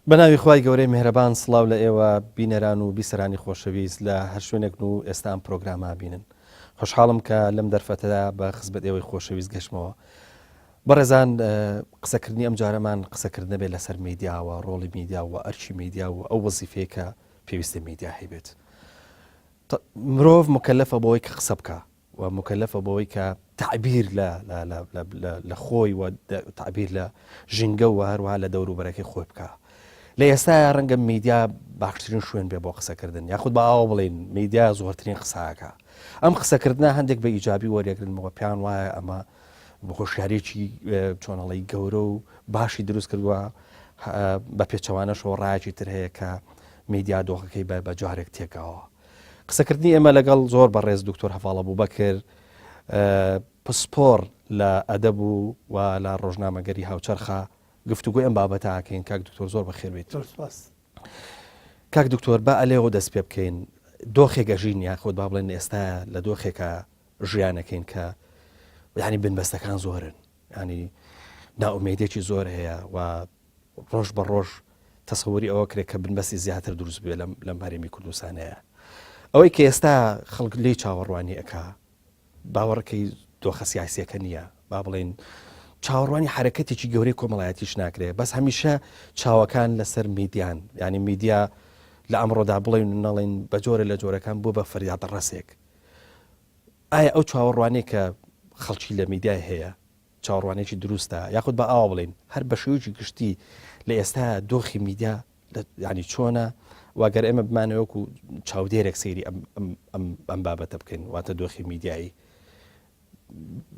بەناوی خوای گەورەی میهرەبان سڵاو لە ئێوە بینەران و بیسەرانی خۆشەویست لە هەر شوێنێک و ئێستا ئەم پرۆگراما بینن. خۆشحاڵم کە لەم دەرفەتەدا بە خزمەت ئێوەی خۆشەویست گەشتمەوە. بەڕێزان قسەکردنی ئەم جارەمان قسەکردنە بێت لەسەر میدیاوە، ڕۆڵی میدیا و ئەرچی میدیا و ئەو وەزیفەیە کە پێویستە میدیا هەیبێت. مرۆڤ مکەلەفە بەوەی کە قسە بکە و مکەلەفە بەوەی کە تعبیر لە خۆی و تعبیر لە ژینگە و هەروەها لە دەوروبەرەکەی خۆی بکە. لە ئێستا ڕەنگە میدیا باشترین شوێن بێ بۆ قسەکردن، یاخود بە ئاوا بڵێن میدیا زۆرترین قساکە. ئەم قسەکردنە هەندێک بە ئیجابی وەرێگرنەوە، پێیان وایە ئەمە هۆشیارێکی چۆنەڵی گەورە و باشی دروست کردووە، بە پێچەوانەشەوە ڕایەکی تر هەیە کە میدیا دۆخەکەی بە جارێک تێکەوە. قسەکردنی ئێمە لەگەڵ زۆر بەڕێز دکتۆر هەڤاڵ ئەبووبەکر پسپۆر لە ئەدەب و لە ڕۆژنامەگەری هاوچەرخە گفتوگوی ئەم بابەتاکەین. کاک دکتۆر زۆر بەخێر بێت. کاک دکتۆر با ئەلێەوە دەست پێ بکەین، دۆخێکە ژین یاخۆت با بڵێن ئێستا لە دۆخێکە ژیانەکەین کە یعنی بنبەستەکان زۆرن، ینی ناومێدێکی زۆر هەیە و ڕۆژ بە ڕۆژ تەسەووری ئەوە کرێت کە بنبەستی زیاتر دروست بێت لەم هەرێمی کوردستانەیە. ئەوەی کە ئێستا خەڵک لێی چاوەڕوانی ئەکا باوەڕەکەی دۆخە سیاسیەکە نییە، با بڵێن چاوەڕوانی حرەکەتێکی گەورەی کۆمەڵایەتیش ناکرێت، بەس هەمیشە چاوەکان لەسەر میدیان، ینی میدیا لە ئەمڕۆدا بڵێن نەڵێن بە جۆرە لە جۆرەکان بۆ بە فەریادە ڕەسێک. ئایا ئەو چاوەڕوانەی کە خەڵکی لە میدیای هەیە چاوەڕوانێکی دروستە، یاخود بە ئاوا بڵێن هەر بە شێوەیەکی گشتی لە ئێستا دۆخی میدیا ینی چۆنە، واگەر ئێمە بمانەوەکو چاودێرێک سەیری ئەم بابەتە بکەین، واتە دۆخی میدیایی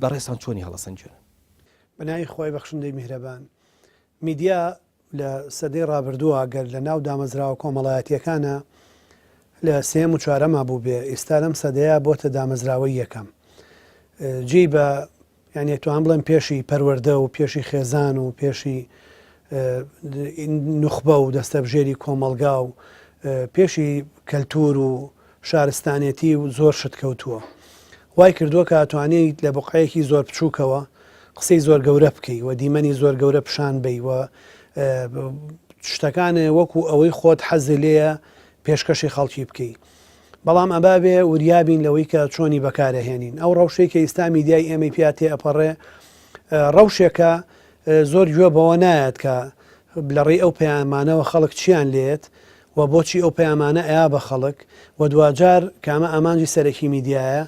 بەڕێستان چۆنی هەڵەسەنجێنن؟ بەناوی خۆی بەخشندەی میهرەبان، میدیا لە سەدەی ڕابردووە گەر لە ناو دامەزراوە کۆمەڵایەتیەکانە لە سێم و چوارەما بوو بێ، ئێستا لەم سەدەیە بۆتە دامەزراوەی یەکەم. جێی بە یعنی توان بڵێن پێشی پەروەردە و پێشی خێزان و پێشی نوخبە و دەستەبژێری کۆمەلگا و پێشی کەلتور و شارستانێتی و زۆر شت کەوتووە. وای کردووە کە ئەتوانیت لە بقعەیەکی زۆر بچووکەوە قسەی زۆر گەورە بکەی و دیمەنی زۆر گەورە پیشان بی و شتەکانە وەکو ئەوەی خۆت حەزی لێیە پێشکەشی خەڵکی بکەی. بەڵام ئەبا بێ وریابین لەوەی کە چۆنی بەکارەهێنین. ئەو ڕەوشەی کە ئێستا میدیای ئێمەی پیا تێ ئەپەڕێ ڕەوشێکە زۆر گوێ بەوە نایەت کە لەڕێی ئەو پەیامانەوە خەڵک چیان لێت و بۆچی ئەو پەیامانە ئەیا بە خەڵک و دوجار کامە ئامانجی سەرەکی میدیایە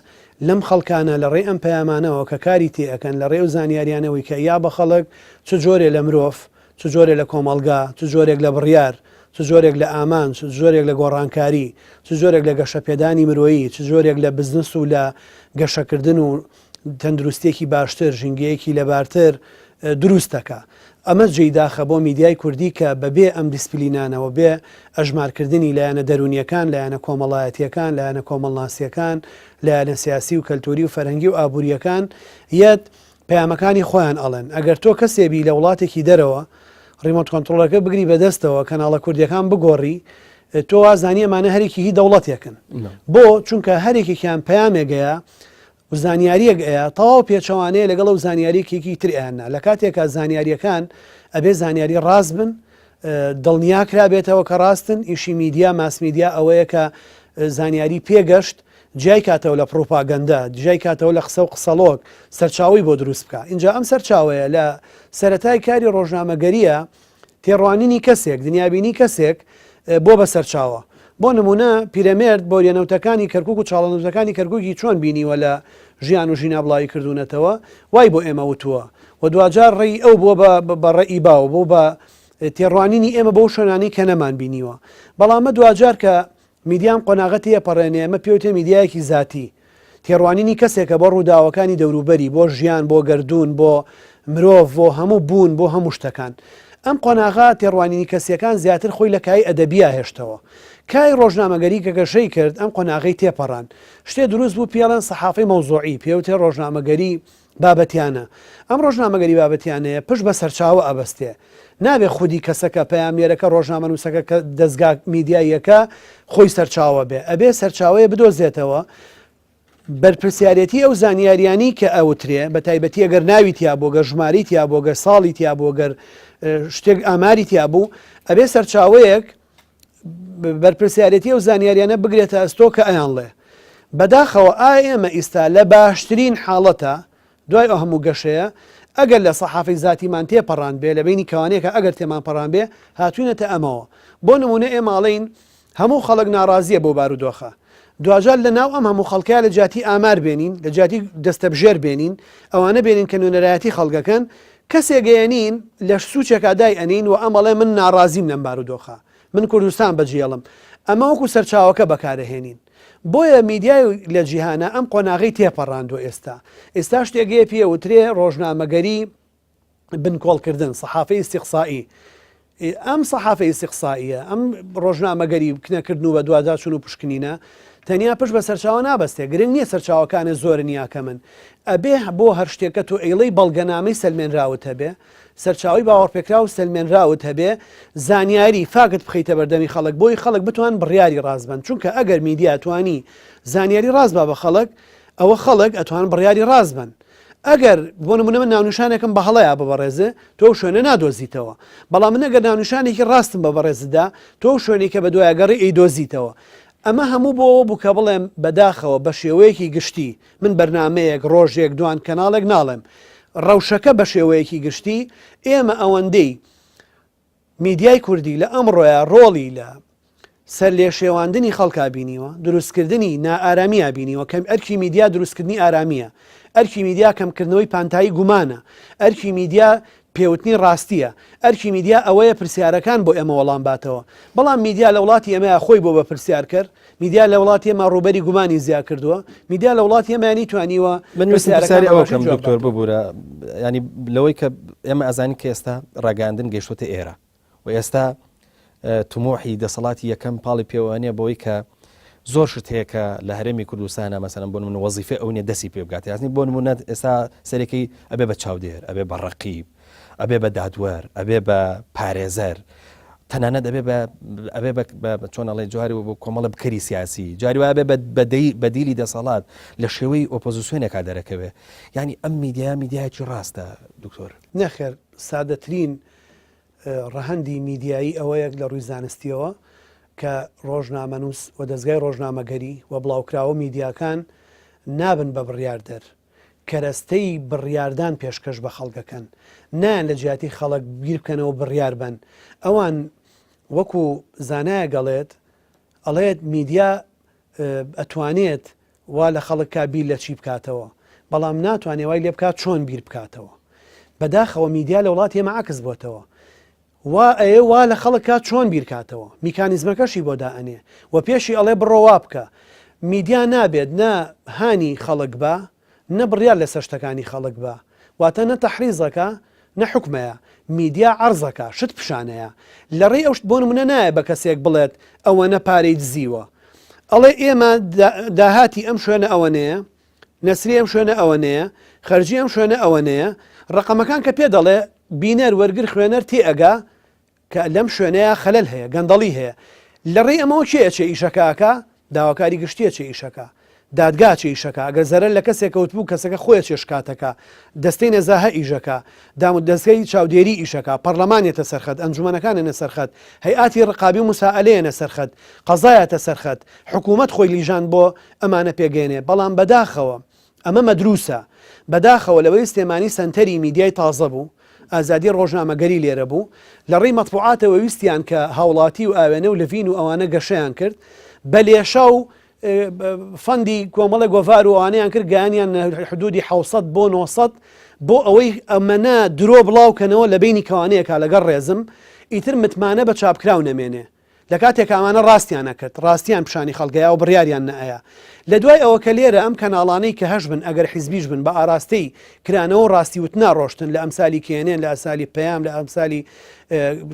لەم خەڵکانە لە ڕێ ئەم پەیامانەوە کە کاری تێئەکەن لە ڕێ و زانیاریانەوەی کە یا بە خەڵک چ جۆرێک لە مرۆڤ، چ جۆرێک لە کۆمەلگا، چ جۆرێک لە بڕیار، چ جۆرێک لە ئامان، چ جۆرێک لە گۆڕانکاری، چ جۆرێک لە گەشەپێدانی مرۆیی، چ جۆرێک لە بزنس و لە گەشەکردن و تەندروستێکی باشتر، ژینگەیەکی لەبارتر دروستەکە. ئەمە جێداخە بۆ میدیای کوردی کە بەبێ ئەم دیسپلینانەوە بێ ئەژمارکردنی لایەنە دەرونیەکان، لایەنە کۆمەڵایەتیەکان، لایەنە کۆمەڵناسیەکان، لایەنە سیاسی و کەلتوری و فەرهەنگی و ئابوووریەکان یەت پەیامەکانی خۆیان ئەڵێن. ئەگەر تۆ کەسێبی لە وڵاتێکی دەرەوە ڕیمۆت کۆنتڕۆلەکە بگری بەدەستەوە کەناڵە کوردیەکان بگۆڕی، تۆ وازانی ئەمانە هەرێکی هی دەوڵەتێکن. بۆ چونکە هەرێکێکیان پەیامێکەیە و زانیاریەک ئەیە تەواو پێچەوانەیە لەگەڵ و زانیاریەکێکی تریانە. لە کاتێکە زانیاریەکان ئەبێ زانیاری ڕاست بن، دڵنیا کرا بێتەوە کە ڕاستن. ئیشی میدیا ماسمیدیا ئەوەیە کە زانیاری پێگەشت جای کاتەوە لە پرۆپاگەندە، جای کاتەوە لە قسە و قسەڵۆک سەرچاوی بۆ دروست بکە. اینجا ئەم سەرچاوەیە لە سەرەتای کاری ڕۆژنامەگەریە تێڕوانینی کەسێک، دنیابینی کەسێک بۆ بە سەرچاوە. بۆ نمونە پیرەمێرد بۆ لێنەوتەکانی کەرکووک و چاڵەنووتەکانی کەرکووکی چۆن بینیوە لە ژیان و ژینا بڵاوی کردوونەتەوە، وای بۆ ئێمە وتووە و دوجار ڕێی ئەو بۆ بە ڕێئی باو بۆ بە تێڕوانینی ئێمە بەو شوێنانی کە نەمان بینیوە. بەڵامە دوجار کە میدیام قۆناغەتی پەڕێنێ ئەمە پێوتێ میدیایەکی ذاتی، تێڕوانینی کەسێکە بۆ ڕووداوەکانی دەوروبەری، بۆ ژیان، بۆ گردون، بۆ مرۆڤ، بۆ هەموو بوون، بۆ هەموو شتەکان. ئەم قۆناغا تێڕوانینی کەسیەکان زیاتر خۆی لە کای ئەدەبیا هێشتەوە. کای ڕۆژنامەگەری کە گەشەی کرد ئەم قۆناغەی تێپەڕان. شتێ دروست بوو پێڵێن سەحافەی مەوزوعی، پێوتێ ڕۆژنامەگەری بابەتیانە. ئەم ڕۆژنامەگەری بابەتیانەیە پشت بە سەرچاوە ئەبەستێ. نابێ خودی کەسەکە پەیامێرەکە ڕۆژنامەنووسەکە کە دەستگا میدیاییەکە خۆی سەرچاوە بێ، ئەبێ سەرچاوەیە بدۆزێتەوە بەرپرسیارەتی ئەو زانیاریانی کە ئەوترێ بە تایبەتی ئەگەر ناوی تیا بۆ گەر ژماری تیا بۆ گەر ساڵی تیا بۆ گەر شتێک ئاماری تیا بوو ئەبێ سەرچاوەیەک بەرپرسیارەتی ئەو زانیاریانە بگرێتە ئەستۆ کە ئەیان لێ بەداخەوە ئێمە ئیستا لە باشترین حاڵەتە دوای ئەو هەموو گەشەیە ئەگەر لە سەحافی ذاتیمان تێپەڕان بێ لە بینی کەوانەیەکە ئەگەر تێمان پەڕان بێ هاتوونەتە ئەمەوە بۆ نمونە ئێماڵین هەموو خەڵک ناڕازیە بۆ بارودۆخە دوجار لە ناو ئەم هەموو خەڵکیە لە جاتی ئامار بێنین لە جاتی دەستەبژێر بێنین ئەوانە بێنین کە نوێنەرایەتی خەڵگەکەن کەسێگەیەنین لە سوچێکا دای ئەنین و ئەمەڵێ من ناڕازیم لەم بارودۆخە من کوردستان بەجێڵم ئەمە وەکو سەرچاوەکە بەکارەهێنین بۆیە میدیای لە جیهانە ئەم قۆناغی تێپەڕاندوە ئێستا شتێگەیە پێوترێ ڕۆژنامەگەری بنکۆڵکردن سەحافەی استیقسایی ئەم سەحافەی استیقسائیە ئەم ڕۆژنامەگەری بکنەکردن و بە دوواداچون و پشکنینە تەنیا پشت بە سەرچاوە نابەستێ گرنگ نییە سەرچاوەکانە زۆرن یاکە من ئەبێ بۆ هەر شتێکە تۆ ئەیڵەی بەڵگەنامەی سەلمێنراوت هەبێ سەرچاوی باوەڕپێکرا و سەلمێنراوت هەبێ زانیاری فاکت بخەیتە بەردەمی خەڵک بۆی خەڵک بتوان بڕیاری ڕازبن چونکە ئەگەر میدیا توانی زانیاری ڕازبا بە خەڵک ئەوە خەڵک ئەتوان بڕیاری ڕازبن ئەگەر بۆ نمونە من ناونیشانێکم بە هەڵەیە بەڕێزە تۆ شوێنە نادۆزیتەوە بەڵام من ئەگەر ناونیشانێکی ڕاستم بە بەڕێزدا تۆ شوێنی کە بە دوایگەڕی ئەیدۆزیتەوە ئەمە هەموو بۆ بوو کە بڵێم بەداخەوە بە شێوەیەکی گشتی من بەرنمەیەک ڕۆژێک دوان کەناڵێک ناڵێم ڕەوشەکە بە شێوەیەکی گشتی ئێمە ئەوەندەی میدیای کوردی لە ئەمڕۆیە ڕۆڵی لە سەر لێ شێواندنی خەڵکا بینیوە دروستکردنی نائارامیە بینیوە کەم ئەرکی میدیا دروستکردنی ئارامیە ئەرکی میدیا کەمکردنەوەی پانتایی گومانە ئەرکی میدیا پێوتنی ڕاستیە ئەرکی میدیا ئەوەیە پرسیارەکان بۆ ئێمە وەڵام باتەوە بەڵام میدیا لە وڵاتی ئێمە خۆی بۆ بە پرسیار کرد میدیا لە وڵاتی ئێمە ڕوبەری گومانی زیاد کردووە میدیا لە وڵاتی ئێمە توانیوە پرسیاری ئەوکەم دکتۆر ببوورە ینی لەوەی کە ئێمە ئەزانی کە ئێستا ڕاگەاندن گەیشتوتە ئێرە و ئێستا تمۆحی دەسەڵاتی یەکەم پاڵی پێوانێ بۆی کە زۆر شت هەیە کە لە هەرێمی کوردستانە مەسەلەن بۆ نمونە وەزیفە ئەو نیە دەستی پێ بگاتە یاسنی بۆ نمونە ئێستا سەرەکەی ئەبێ بە چاودێر ئەبێ بە ڕەقیب ئەبێ بە دادوەر ئەبێ بە پارێزەر تەنانەت ئەبێ بە چۆنەڵێ جواری بۆ کۆمەڵە بکەری سیاسی جاری وایە بەدیلی دەسەڵات لە شێوەی ئۆپۆزیسیۆنێکا دەرەکەوێ ینی ئەم میدیایکی ڕاستە دکتۆر نەخێر سادەترین ڕەهەندی میدیایی ئەوەیەک لە ڕووی زانستیەوە کە ڕۆژنامەنووس و دەستگای ڕۆژنامەگەری و بڵاوکراوە میدیاکان نابن بە بڕیاردەر کەرەستەی بڕیاردان پێشکەش بە خەڵکەکەن نان لە جیاتی خەڵک بیر بکەنەوە بڕیار بن ئەوان وەکو زانایە گەڵێت ئەڵێت میدیا ئەتوانێت وا لە خەڵکا بیر لە چی بکاتەوە بەڵام ناتوانێت وای لێ بکات چۆن بیر بکاتەوە بەداخەوە میدیا لە وڵاتی ئێمە عکس بۆتەوە وا لە خەڵکات چۆن بیرکاتەوە میکانیزمەکەشی بۆ دائەنێ و پێشی ئەڵێ بڕۆوا بکە میدیا نابێت نە هانی خەڵک بە نە بڕیار لەسەر شتەکانی خەڵک بە واتە نە تەحریزەکە نە حکمەیە میدیا عەرزەکە شت پیشانەیە لە ڕێی ئەوشت بۆ نمونە نایە بە کەسێک بڵێت ئەوە نە پارەی دزیوە ئەڵێ ئێمە داهاتی ئەم شوێنە ئەوەنەیە نەسری ئەم شوێنە ئەوەنەیە خەرجی ئەم شوێنە ئەوەنەیە ڕقەمەکان کە پێ دەڵێ بینەر وەرگر خوێنەر تێ ئەگا کە لەم شوێنەیە خەلەل هەیە گەندەڵی هەیە لە ڕێی ئەمەوە چێ ئیشەکەکە داواکاری گشتیە چێ ئیشەکە دادگا چێ ئیشەکە ئەگەر زەرەر لە کەسێک کەوت بوو کەسەکە خۆی چێشکاتەکە دەستەی نەزاهە ئیشەکە دەستگای چاودێری ئیشەکە پەرلەمانێتە سەرخەت ئەنجومەنەکانە سەرخەت هەیئاتی ڕقابی و موسائلەیەنە سەرخەت قەزایەتە سەرخەت حکوومەت خۆی لیژان بۆ ئەمانە پێگەێنێ بەڵام بەداخەوە ئەمە مەدروسە بەداخەوە لەوەی سلێمانی سەنتەری میدیای تازە بوو ئازادی ڕۆژنامەگەری لێرە بوو لە ڕێی مەطبوعاتەوە ویستیان کە هاوڵاتی و ئاوێنە و لەڤین و ئەوانە گەشەیان کرد بە لێشە و فەندی کۆمەڵە گۆڤار و ئەوانەیان کرد گەیانیان حدودی 600 بۆ 900 بۆ ئەوەی ئەمەە درۆ بڵاوکەنەوە لە بینی کەوانەیەکە لەگەڵ ڕێزم ئیتر متمانە بە چاپکراو نەمێنێ لە کاتێک ئەمانە ڕاستیان نەکرد ڕاستیان پیشانی خەڵگەیە و بڕیاریان نەئەیە لە دوای ئەوە کە لێرە ئەم کەناڵانەی کە هەش بن ئەگەر حیزبیش بن بە ئاراستەی کرانەوە ڕاستی وتنا ڕۆشتن لە ئەمسالی کێنێن لە ئەسالی پەیام لە ئەمسالی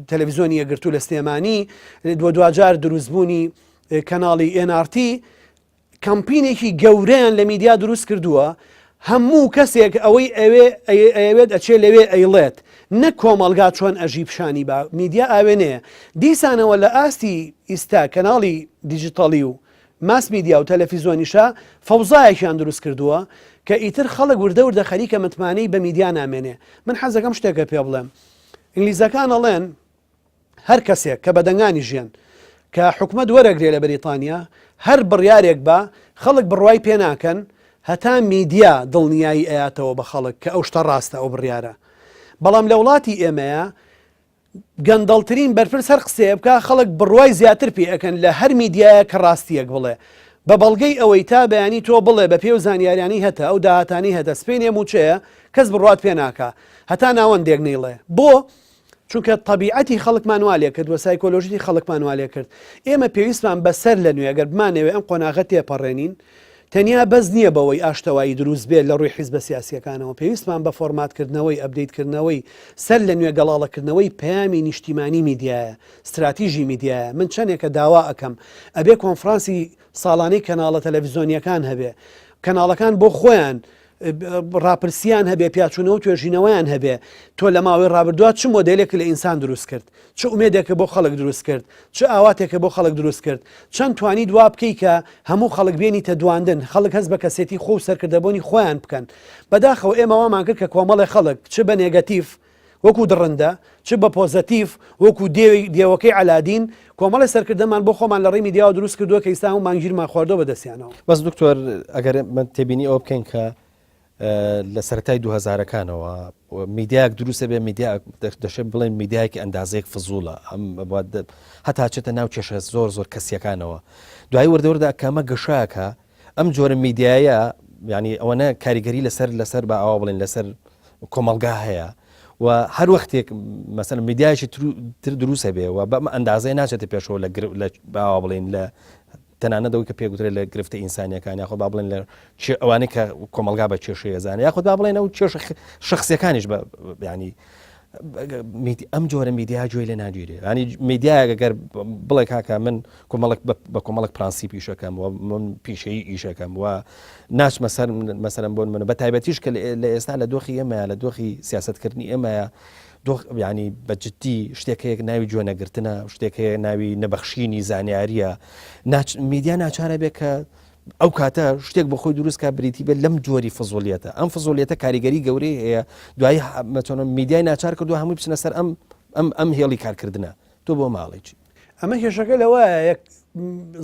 تەلەڤیزۆنی یەکگرتو لە سلێمانی دوجار دروستبوونی کەناڵی NRT کەمپینێکی گەورەیان لە میدیا دروست کردووە هەموو کەسێک ئەوەی ئەوێت ئەچێ لەوێ ئەیڵێت نەک کۆمەلگا چۆن ئەژی پیشانی با میدیا ئاوێنەیە دیسانەوە لە ئاستی ئیستا کەناڵی دیجیتالی و ماس میدیا و تەلەڤیزۆنیشە فەوزایەکیان دروست کردووە کە ئیتر خەڵک وردە وردە خەریکە متمانەی بە میدیا نامێنێ. من حەزەکەم شتێکە پێ بڵێم، ئینگلیزەکان ئەڵێن هەر کەسێک کە بەدەنگانی ژیان کە حکومەت وەرەگرێ لە بەریتانیا هەر بڕیارێک بە خەڵک بڕوای پێ ناکەن هەتا میدیا دڵنیایی ئەیاتەوە بە خەڵک کە ئەو شتە ڕاستە ئەو بڕیارە. بەڵام لە وڵاتی ئێمەیە گەندەڵترین بەرپرس هەر قسەیە بکە خەڵک بڕوای زیاتر پێ ئەەکەن لە هەر میدیایە کە ڕاستیەک بڵێ بە بەڵگەی ئەوەی تا بەیانی تۆ بڵێ بە پێ و زانیاریانی هەتە ئەو داهاتانی هەتە سپێنێ موچەیە کەس بڕوات پێ ناکە هەتا ناوەندێک نەیڵێ بۆ چونکە طبیعەتی خەڵکمان والێ کرد و سایکۆلۆژیی خەڵکمان والێ کرد. ئێمە پێویستمان بەسەر لە نوێ ئەگەر بمانەوێ ئەم قۆناغە تێپەڕێنین تەنیا بەس نییە بەوەی ئاشتەوایی دروست بێت لە ڕووی حیزبە سیاسیەکانەوە پێویستمان بە فۆرماتکردنەوەی ئەپدەیتکردنەوەی سەر لە نوێ گەڵاڵەکردنەوەی پەیامی نیشتیمانی میدیایە استراتیژی میدیایە. من چەندێکە داوا ئەەکەم ئەبێ کۆنفرانسی ساڵانەی کەناڵە تەلەڤیزۆنیەکان هەبێ کەناڵەکان بۆ خۆیان ڕاپرسیان هەبێ پیاچوونەوە و توێژینەوەیان هەبێ تۆ لە ماوەی ڕابردووە چ مۆدلێک لە ئینسان دروست کرد چه ئومێدێکە بۆ خەڵک دروست کرد چه ئاواتێکە بۆ خەڵک دروست کرد چەند توانی دوا بکەی کە هەموو خەڵک بێنی تە دواندن خەڵک هەست بە کەسێتی خۆ سەرکردەبوونی خۆیان بکەن. بەداخەوە ئێمە وامان کرد کە کۆمەڵی خەڵک چ بە نێگەتیڤ وەکو دڕندە چ بە پۆزەتیڤ وەکو دێوەکەی علادین کۆمەڵی سەرکردەمان بۆ خۆمان لە ڕێی میدیاوە دروست کردووە کە ئێستا و مانگیرمان خواردەوە بەدەستیانەوە. بەس دکتۆر ئەگەر من تێبینی ئەوە بکەین کە لە سەرەتای 2000ەکانەوە میدیاک دروستە بێ میدیا دەشێت بڵێن میدیایکی ئەندازەیەک فزوڵە ئەم هەتا چێتە ناو کێشە زۆر زۆر کەسیەکانەوە دوای وردەوردە کەمە گەشاکە ئەم جۆرە میدیایە ینی ئەوەنە کاریگەری لەسەر بە ئاوا بڵێن لەسەر کۆمەلگا هەیە و هەر وەختێک مەسەن میدیایکی تر دروستە بێ و بەم ئەندازەیە ناچێتە پێشەوە لە باوا بڵێن لە تەنانەتەوەی کە پێگوترێت لە گرفتە ئینسانیەکان یاخۆ با بڵێن لە ئەوانەی کە کۆمەلگا بە کێشەیە زانێ یاخۆ با بڵێن ئەو کێشە شخصیەکانیش بە ینی ئەم جۆرە میدیا گوێی لێ ناگیرێ ینی میدیایە گەر بڵێ کاکە من کۆمەڵک بە کۆمەڵک پرانسیپ ئیشەکەم و من پیشەیی ئیشەکەم و ناچمە سەر مەسەرم بۆن منە بە تایبەتیش کە لە ئێستا لە دۆخی ئێمەیە لە دۆخی سیاسەتکردنی ئێمەیە ینی بەجددی شتێکەیەک ناوی جوێنەگرتنە شتێکەیە ناوی نەبەخشینی زانیاریە میدیا ناچارە بێت کە ئەو کاتە شتێک بە خۆی دروست کا بریتی بێت لەم جۆری فزۆلیەتە ئەم فزۆلیەتە کاریگەری گەورەی هەیە دوایی مەچۆنە میدیای ناچار کردو هەمووی بچنە سەر ئەم هێڵی کارکردنە تۆ بۆ ماڵێکی ئەمە کێشەکە لەوەیە یەک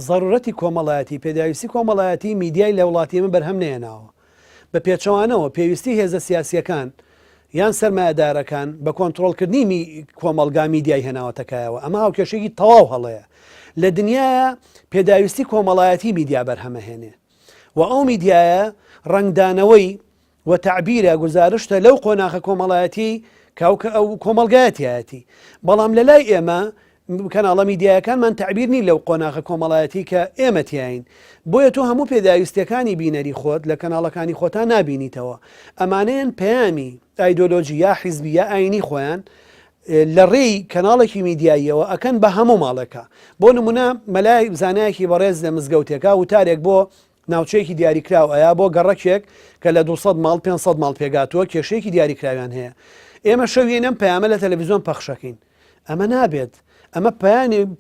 ضرورەتی کۆمەڵایەتی پێداویستی کۆمەڵایەتی میدیای لە وڵاتی ئێمە بەرهەم نێناوە بە پێچەوانەوە پێویستی هێزە سیاسیەکان یان سەرمایه‌دارەکان بە کۆنتڕۆڵکردنی کۆمەلگا میدیای هێناوەتەکایەوە ئەمە هاوکێشێکی تەواو هەڵەیە لە دنیاە پێداویستی کۆمەڵایەتی میدیا بەرهەمەهێنێ و ئەو میدیایە ڕنگدانەوەی و تعبیرە گزارشتە لەو قۆناغە کۆمەڵایەتی کاوکە ئەو کۆمەلگایەتیایەتی بەڵام لە لای ئێمە کەناڵە میدیایەکانمان تعبیر نی لەو قۆناغە کۆمەڵایەتی کە ئێمە تیاین بۆیە تۆ هەموو پێداویستەکانی بینەری خۆت لە کەناڵەکانی خۆتان نابینیتەوە ئەمانەیەن پەیامی ئایدۆلۆژی یا حیزبی یا ئاینی خۆیان لە ڕێی کەناڵێکی میدیاییەوە ئەکەن بە هەموو ماڵەکە بۆ نمونە مەلای زانایەکی بەڕێز لە مزگەوتێکا وتارێک بۆ ناوچەیەکی دیاریکراو ئەیا بۆ گەڕەکێک کە لە 200 ماڵ 500 ماڵ پێگاتووە کێشەیەکی دیاریکراویان هەیە ئێمە شەوێنم پەیامە لە تەلەڤیزۆن پەخشەکەین ئەمە نابێت ئەمە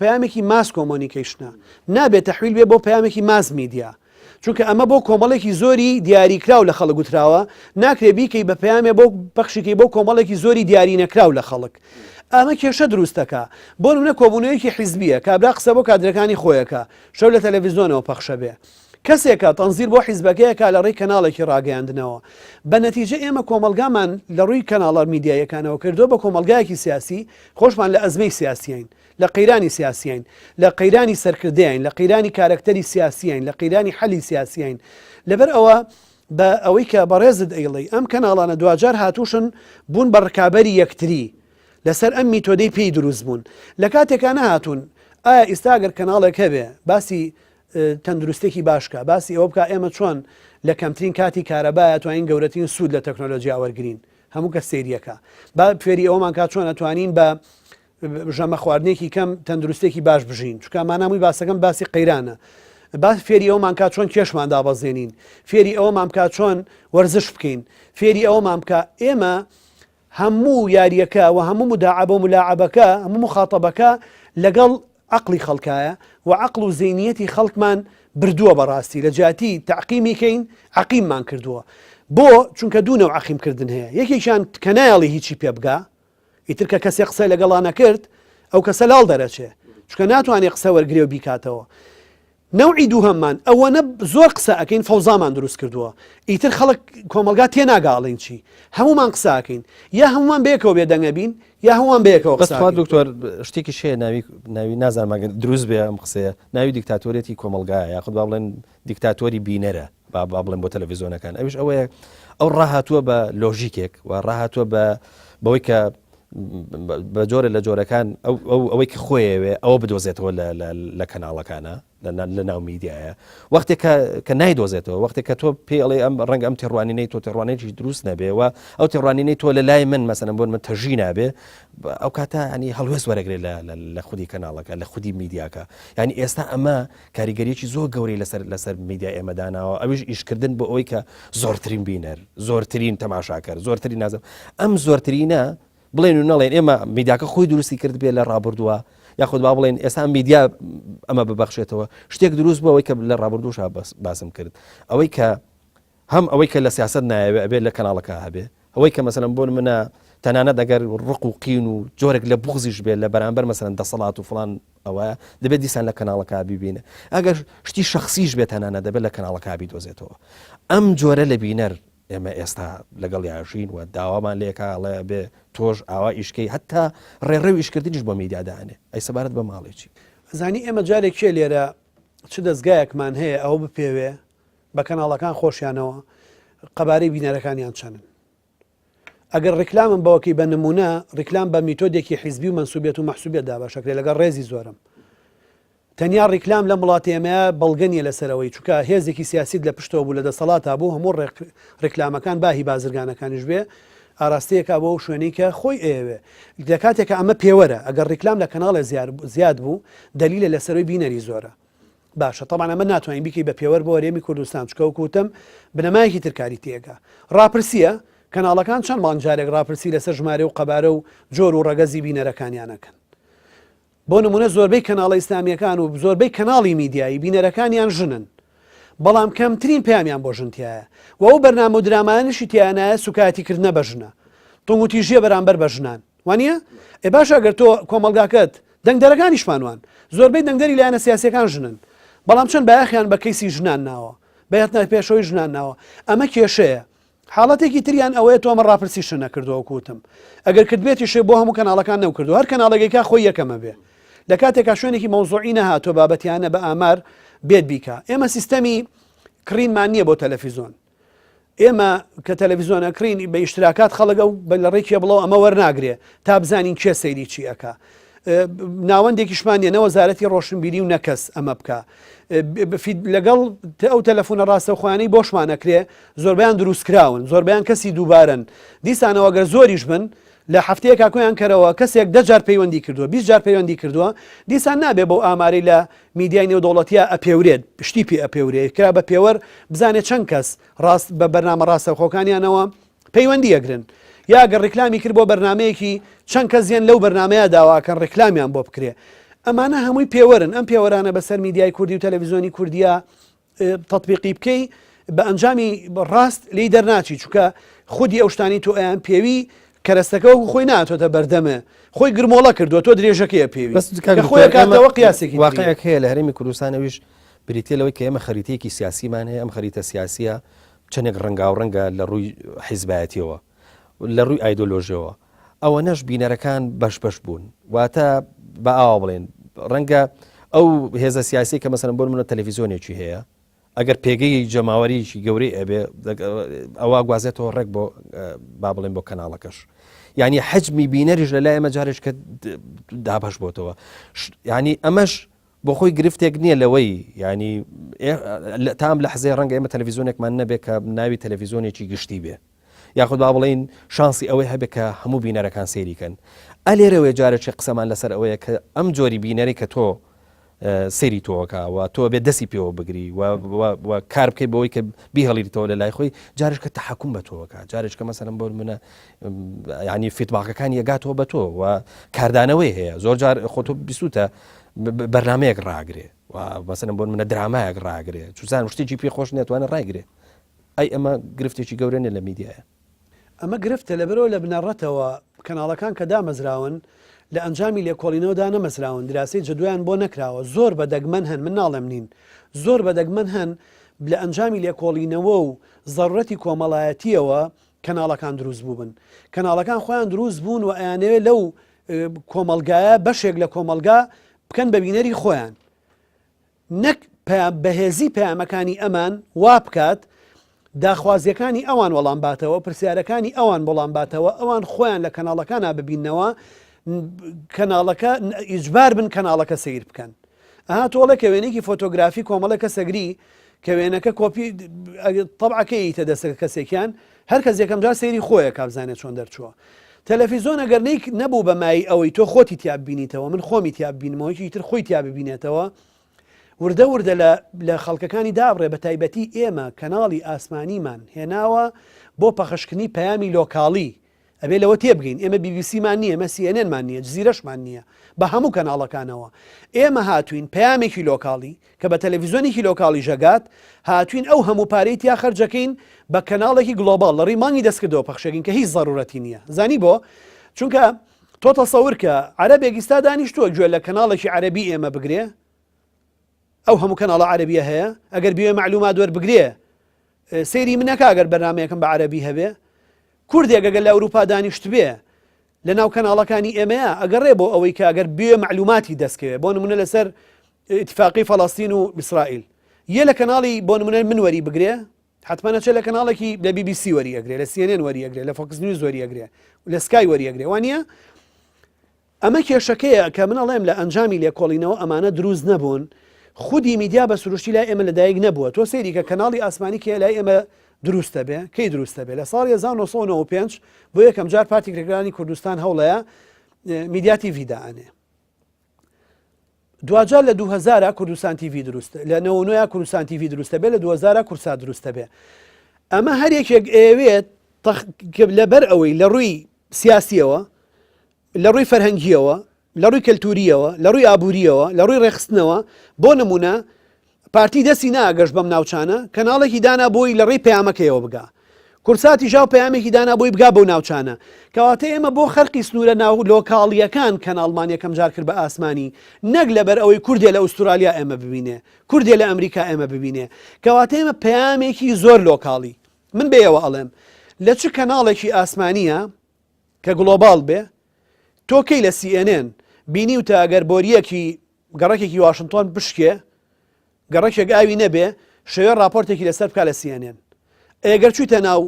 پەیامێکی ماس کۆمۆنیکیشنە نابێت تەحویل بێ بۆ پەیامێکی ماس میدیا چونکە ئەمە بۆ کۆمەڵێکی زۆری دیاریکراو لە خەڵک گوتراوە ناکرێ بیکەی بە پەیامێ بۆ بەخشێکی بۆ کۆمەڵێکی زۆری دیاری نەکراو لە خەڵک ئەمە کێشە دروستەکە بۆ نمونە کۆبوونەوەیەکی حیزبیە کابرا قسە بۆ کادرەکانی خۆیەکە شەو لە تەلەڤیزۆنەوە پەخشە بێ کەسێکە تەنزیر بۆ حیزبەکەیەکە لە ڕێی کەناڵێکی ڕاگەیاندنەوە بە نەتیجە ئێمە کۆمەلگامان لە ڕووی کەناڵە میدیایەکانەوە کردو بە کۆمەلگایەکی سیاسی خۆشمان لە ئەزمەی سیاسیین لە قەیرانی سیاسیین لە قەیرانی سەرکردیین لە قەیرانی کارکتەری سیاسیین لە قەیرانی حەلی سیاسیین لەبەر ئەوە بە ئەوەی کە بەڕێزت ئەیڵێ ئەم کەناڵانە دوجار هاتووشن بوون بە ڕکابەری یەکتری لەسەر ئەم میتۆدەی پێی دروست بوون لە کاتێکە نەهاتوون ئایا ئیستاگەر کەناڵێک هەبێ باسی تەندروستێکی باشکە باسی ئەوە بکە ئێمە چۆن لە کەمترین کاتی کارەبایە توانین گەورەترین سوود لە تەکنۆلۆژیا وەرگرین هەموو کە سێریەکە با فێری ئەومان کا چۆن ئەتوانین بە ژەمە خواردنێکی کەم تەندروستێکی باش بژین چونکە مانامووی باسەکەم باسی قەیرانە با فێری ئەومان کا چۆن کێشمان دابەزێنین فێری ئەوەمان بکات چۆن وەرزش بکەین فێری ئەوەمان بکە ئێمە هەموو یاریەکە و هەموو مداعەبە و ملاعەبەکە هەموو مخاتەبەکە لەگەڵ عقلی خەڵکایە و عقل و زینیەتی خەڵکمان بردووە بەڕاستی لە جیاتی تعقیمیکەین عقیممان کردووە بۆ چونکە دوونەوە عقیمکردن هەیە یەکێکیان کە نایڵی هیچی پێ بگا ئیتر کە کەسێ قسەی لەگەڵا نەکرد ئەو کەسە لاڵ دەرەچێ چونکە ناتوانێت قسە وەرگێ و بیکاتەوە نەوعی دووهەممان ئەوەنە زۆر قسە ئەەکەین فەوزامان دروست کردووە ئیتر خەڵک کۆمەلگا تێناگاڵین چی هەمومان قساکەین یا هەمومان بەیەکەوە بێدەنگە بین یا هەمووان بەیەکەوە قسە دکتۆر شتێکی شەیە ناوی نازانماگەن دروست بێ ئەم قسەیە ناوی دیکتاتۆریەتی کۆمەلگایە یاخود با بڵێن دیکتاتۆری بینەرە با بڵێن بۆ تەلەڤیزۆنەکان ئەوش ئەوەیە ئەو ڕاهاتووە بە لۆژیکێک و ڕاهاتووە بەوەی کە بە جۆرە لە جۆرەکان ئەوەی کە خۆیەوێ ئەوە بدۆزێتەوە لە کەناڵەکانە لە ناو میدیایە وەختێک کە نایدۆزێتەوە وەختێک کە تۆ پێڵێ ئەم ڕەنگە ئەم تێڕوانینەی تۆ تێڕوانێکی دروست نەبێەوە ئەو تێڕوانینەی تۆ لە لای من مەسەن بۆن من تەژی نابێ ئەو کاتە ینی هەڵوێز وەرەگرێت لە خودی کەناڵەکە لە خودی میدیاکە ینی ئێستا ئەمە کاریگەریەکی زۆر گەورەی لەسەر میدیای ئێمەداناوە ئەویش ئیشکردن بۆ ئەوەی کە زۆرترین بینەر زۆرترین تەماشاکەر زۆرترین نازم ئەم زۆرترینە بڵێن و نەڵێن ئێمە میدیاکە خۆی دروستی کرد بێ لە ڕابردووە یاخود با بڵێن ئێستا میدیا ئەمە ببەخشێتەوە شتێک دروست بووە ئەوەی کە لە ڕابردووش باسم کرد ئەوەی کە هەم ئەوەی کە لە سیاست نایەوێ ئەبێت لە کەناڵەکە هەبێ ئەوەی کە مەسەلەن بۆن منە تەنانەت ئەگەر ڕق و قین و جۆرێک لە بغزیش بێت لە بەرامبەر مەسەلەن دەسەڵات و فڵان ئەوە دەبێت دیسان لە کەناڵەکە ببینە ئەگەر شتی شخصیش بێت تەنانە دەبێت لە کەناڵەکە بیدۆزێتەوە ئەم جۆرە لە بینەر ئێمە ئێستا لەگەڵ یاژین و داوامان لێکاڵێ بێ تۆش ئاوا ئیشکەی هەتا ڕێڕێ و ئیشکردنیش بۆ میدیادانێ ئەی سەبارەت بە ماڵێکی زانی ئێمە جارێک کێ لێرە چ دەستگایەکمان هەیە ئەو بپێوێ بە کەناڵەکان خۆشیانەوە قەبارەی بینەرەکانیان چەنن ئەگەر ڕیکلامم بەوەکی بە نمونە ڕیکلام بە میتۆدێکی حیزبی و منسوبێت و مەحسوبێتدا باشەکرێ لەگەڵ ڕێزی زۆرم تەنیا ڕیکلام لە وڵاتی ئێمەیە بەڵگەنیە لەسەرەوەی چونکە هێزێکی سیاسیت لە پشتەوە بوو لە دەسەڵاتە بوو هەموو ڕیکلامەکان باهی بازرگانەکانیش بێ ئاراستەیەکە بۆ ئەو شوێنەی کە خۆی ئێوێ لە کاتێکە ئەمە پێوەرە ئەگەر ڕیکلام لە کەناڵە زیاد بوو دلیلە لەسەرەوەی بینەری زۆرە باشە طبعا ئەمە ناتوانین بیکەی بە پێوەەر بۆ هەرێمی کوردستان چکە و کوتم بنەمایەکی ترکاری تێگە ڕاپرسیە کەناڵەکان چەند مانجارێک ڕاپرسی لەسەر ژمارە و قەبارە و جۆر و ڕەگەزی بینەرەکانیانەکەن بۆ نمونە زۆربەی کەناڵە ئیسلامیەکان و زۆربەی کەناڵی میدیایی بینەرەکانیان ژنن بەڵام کەمترین پامیان بۆ ژنتیایە و ئەو بەرنامە و درامانشی تیانایە سوکاتیکردنە بە ژنە تۆموتیژیە بەرامبەر بە ژنان وانە ئێ باش ئەگەر تۆ کۆمەلگاکەت دەنگدەرەکانیشمانوان زۆربەی دەنگدەری لایەنە سیاسەکان ژنن بەڵام چەند بایەخیان بە کەیسی ژنان ناوە بەیەتنە پێشەوەی ژنان ناوە ئەمە کێشەیە حاڵەتێکی تریان ئەوەیە تۆمە ڕاپرسیشە نەکردەوە کوتم ئەگەر کردبێتی شێ بۆ هەموو کەناڵەکان نەوکردو هەر کەناڵەکەیکا خۆی یەکەمە بێ لە کاتێکا شوێنێکی مەوزوعی نەهاتۆ بابەتیانە بە ئامار بێت بیکە ئێمە سیستەمی کڕینمان نییە بۆ تەلەڤیزۆن ئێمە کە تەلەڤیزۆنە کڕین بە ئیشتراکات خەڵگە و بە لە ڕێکیە بڵەوە ئەمە وەرناگرێ تا بزانین کێ سەیری چی ئەکا ناوەندێکیشمان نیە نەوەزارەتی ڕۆشنبیری و نەکەس ئەمە بکە لەگەڵ ئەو تەلەفۆنە ڕاستەوخوانی بۆشمانەکرێ زۆربیان دروستکراون زۆربیان کەسی دووبارن دیسانەوە گەر زۆریش بن لە هەفتەیەکا کۆیان کەرەوە کەسێک 10 جار پەیوەندی کردووە 20 جار پەیوەندی کردووە دیسان نابێ بۆ ئاماری لە میدیای نێودەوڵەتیە ئەپێورێت پشتی پێ ئەپێورێت کرا بە پێوەەر بزانێت چەند کەس ڕاست بە بەرنامە ڕاستەوخۆکانیانەوە پەیوەندی ئەگرن یا گەر ڕیکلامی کرد بۆ بەرنمەیەکی چەند کەسیان لەو بەرنمەیە داواکەن ڕیکلامیان بۆ بکرێ ئەمانە هەمووی پێوەرن ئەم پێوەرانە بەسەر میدیای کوردی و تەلەڤیزۆنی کوردیا تەطبیقی بکەی بە ئەنجامی ڕاست لی دەرناچی چونکە خودی ئەو شتانی تۆ ئەیان پێوی کەرەستەکە و خۆی ناتۆتە بەردەمە خۆی گرمۆڵە کردووە تۆ درێژەکەی پێوی خۆی کاتەوە قیاسێکی واقعەک هەیە لە هەرێمی کوردستانەویش بریتە لەوەی کە ئێمە خەریتەیەکی سیاسیمان هەیە ئەم خەریتە سیاسیە چەندێک ڕەنگا و ڕەنگە لە ڕووی حیزبایەتیەوە لە ڕووی ئایدۆلۆژیەوە ئەوە نەش بینەرەکان بەش بوون واتە بە ئاوا بڵێن ڕەنگە ئەو هێزە سیاسی کە مەسەلەن بۆ منە تەلەڤیزۆنێکی هەیە ئەگەر پێگەی جەماوەریشی گەورەی ئەبێ ئەوە گوازێتەوە ڕێک بۆ با بڵێن بۆ کەناڵەکەش یعنی حجمی بینەریش لە لای ئەمە جارش کە دابش بۆتەوە ینی ئەمەش بۆ خۆی گرفتێک نییە لەوەی ینی تام لە حزەی ڕەنگە ئێمە تەلەڤیزۆنێکمان نەبێت کە ناوی تەلەڤیزۆنێکی گشتی بێ یاخود با بڵێن شانسی ئەوەی هەبێت کە هەموو بینەرەکان سێریکەن ئەلێرەوەی جارێکی قسەمان لەسەر ئەوەیە کە ئەم جۆری بینەری کە تۆ سەیری تۆکەوە تۆ بێ دەستی پێوە بگری و کار بکەی بەوەی کە بیهەڵیتەوە لە لای خۆی جارش کە تەحکوم بە تۆکە جارش کە مەسەلەن بۆ منە ینی فیدباکەکان یەگاتەوە بە تۆ و کاردانەوەی هەیە زۆر جار خۆ تۆ بیستە بەرنمەیەک ڕاگرێ مەسەن بۆ منە درامایەک ڕاگرێ چوزان شتێکی پێ خۆش نێتوانە ڕایگرێ ئەی ئەمە گرفتێکی گەورەنێ لە میدیایە ئەمە گرفتە لەبەرەوە لە بنەڕەتەوە کەناڵەکان کە دامەزراون لە ئەنجامی لێکۆڵینەوەدا نەمەزراون دراسی جدویان بۆ نەکراوە زۆر بەدەگمەن هەن من ناڵێم نین زۆر بەدەگمەن هەن لە ئەنجامی لێکۆڵینەوە و ضرورەتی کۆمەڵایەتیەوە کەناڵەکان دروست بووبن کەناڵەکان خۆیان دروست بوون و ئەیانەوێت لەو کۆمەلگایە بەشێک لە کۆمەلگا بکەن بە بینەری خۆیان نەک بەهێزی پەیامەکانی ئەمان وا بکات داخوازیەکانی ئەوان وەڵام باتەوە پرسیارەکانی ئەوان بەڵام باتەوە ئەوان خۆیان لە کەناڵەکانە ببینەوە کەناڵەکە ئیجبار بن کەناڵەکە سیر بکەن تۆڵە کە وێنێکی فۆتۆگرافی کۆمەڵەکە سەگری کە وێنەکە کۆپی تەبعەکەی تە دەست کەسێکیان هەر کەس یەکەم جار سەیری خۆیە کابزانێت چۆن دەرچووە تەلەڤیزۆن ئەگەر نەبوو بەمای ئەوەی تۆ خۆتی تیا ببینیتەوە من خۆمی تیا ببینمەوەیکی تر خۆی تیا ببینێتەوە وردە وردە لە خەڵکەکانی دابڕێ بە تایبەتی ئێمە کەناڵی ئاسمانیمان هێناوە بۆ پەخشکردنی پەیامی لۆکاڵی ئەبێ لەوە تێبگەین ئێمە بیبیسیمان نییە ئێمە CNN-مان نییە جزیرەشمان نییە بە هەموو کەناڵەکانەوە ئێمە هاتوین پەیامێکی لۆکاڵی کە بە تەلەڤیزۆنێکی لۆکاڵی ژەگات هاتوین ئەو هەموو پارەی تیا خەرجەکەین بە کەناڵێکی گلۆبال لە ڕیمانگی دەستکردەوە پەخشەکەین کە هیچ ضرورەتی نییە زانی بۆ چونکە تۆ تەسەور کە عەرەبێکی ستا دانیشتووە گوێ لە کەناڵێکی عەرەبی ئێمە بگرێ ئەو هەموو کەناڵە عەرەبیە هەیە ئەگەر بێ معلومات وەربگرێ سەیری منەکە ئەگەر بەرنامەیەکەم بە عەرەبی هەبێ کوردێک ئەگەر لە ئەوروپا دانیشت بێ لە ناو کەناڵەکانی ئێمەیە ئەگەڕێ بۆ ئەوەی کە ئەگەر بێ معلوماتی دەستکەوێ بۆ نمونە لەسەر ئیتفاقی فەڵەستین و ئیسرائیل یە لە کەناڵی بۆ نمونە من وەری بگرێ حتمما نەچێت لە کەناڵێکی لە BBC وەریەگرێ لە CNN وەریەگرێ لە فۆکس نیوز وەریەگرێ لە سکای وەریەگرێ وانە ئەمە کێشەکەیە کە من ئەڵێم لە ئەنجامی لێکۆڵینەوە ئەمانە دروست نەبوون خودی میدیا بە سروشتی لای ئێمە لەدایک نەبووە تۆ سەیری کە کەناڵی ئاسمانی کێ لای ئێمە دروستە بێ کەی دروستە بێ لە ساڵی 1995 بۆ یەکەم جار پارتی کرێکرانی کوردستان هەوڵەیە میدیا تیڤی دائانێ دوجار لە 2000 کوردستان تیڤی دروستە لە 99 کوردستان تیڤی دروستە بێ لە 2000 کورسا دروستە بێ ئەمە هەر یەکێک ئەوێت لەبەر ئەوەی لە ڕووی سیاسیەوە لە ڕووی فەرهەنگیەوە لە ڕووی کەلتوریەوە لە ڕووی ئابوووریەوە لە ڕووی ڕێخستنەوە بۆ نمونە پارتی دەستی ناگەشت بەم ناوچانە کەناڵێکی دانا بۆی لە ڕێی پەیامەکەیەوە بگا کورساتی ژاو پەیامێکی دانا بۆی بگا بۆ ناوچانە کەواتە ئێمە بۆ خەرقی سنوورە ناو لۆکاڵیەکان کەناڵمان یەکەم جار کرد بە ئاسمانی نەک لەبەر ئەوەی کوردێ لە ئوسترالیا ئێمە ببینێ کوردێ لە ئەمریکا ئێمە ببینێ کەواتە ئێمە پەیامێکی زۆر لۆکاڵی من بێەوە ئەڵێم لە چ کەناڵێکی ئاسمانیە کە گلۆبال بێ تۆکەی لە CNN بینی و تا ئەگەر بۆریەکی گەڕەکێکی واشنگتۆن بشکێ گەڕەکێک ئاوی نەبێ شێوە راپۆرتێکی لەسەر بکا لە CNN ئەگەر چوویتە ناو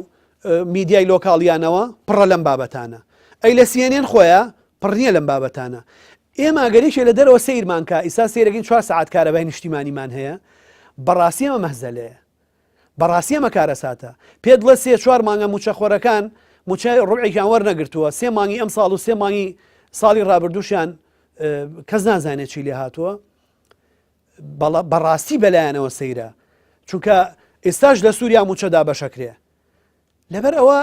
میدیای لۆکاڵیانەوە پڕە لەم بابەتانە ئەی لە CNN خۆیە پڕنیە لەم بابەتانە ئێمە ئەگەریشێ لە دەرەوە سیرمان کە ئیسا سیرەکەین 4 ساعت کارەبای نیشتیمانیمان هەیە بەڕاستی ئەمە مەهزەلەیە بەڕاستی ئەمە کارەساتە پێ دڵە 3-4 مانگە موچەخۆرەکان موچای ڕوعێکیان وەرنەگرتووە 3 مانگی ئەم ساڵ و 3 مانگی ساڵی ڕابردووشیان کەس نازانێت چی لێ هاتووە بەڕاستی بەلایەنەوە سەیرە چونکە ئێستاش لە سووریا موچەدا بەشەکرێ لەبەر ئەوە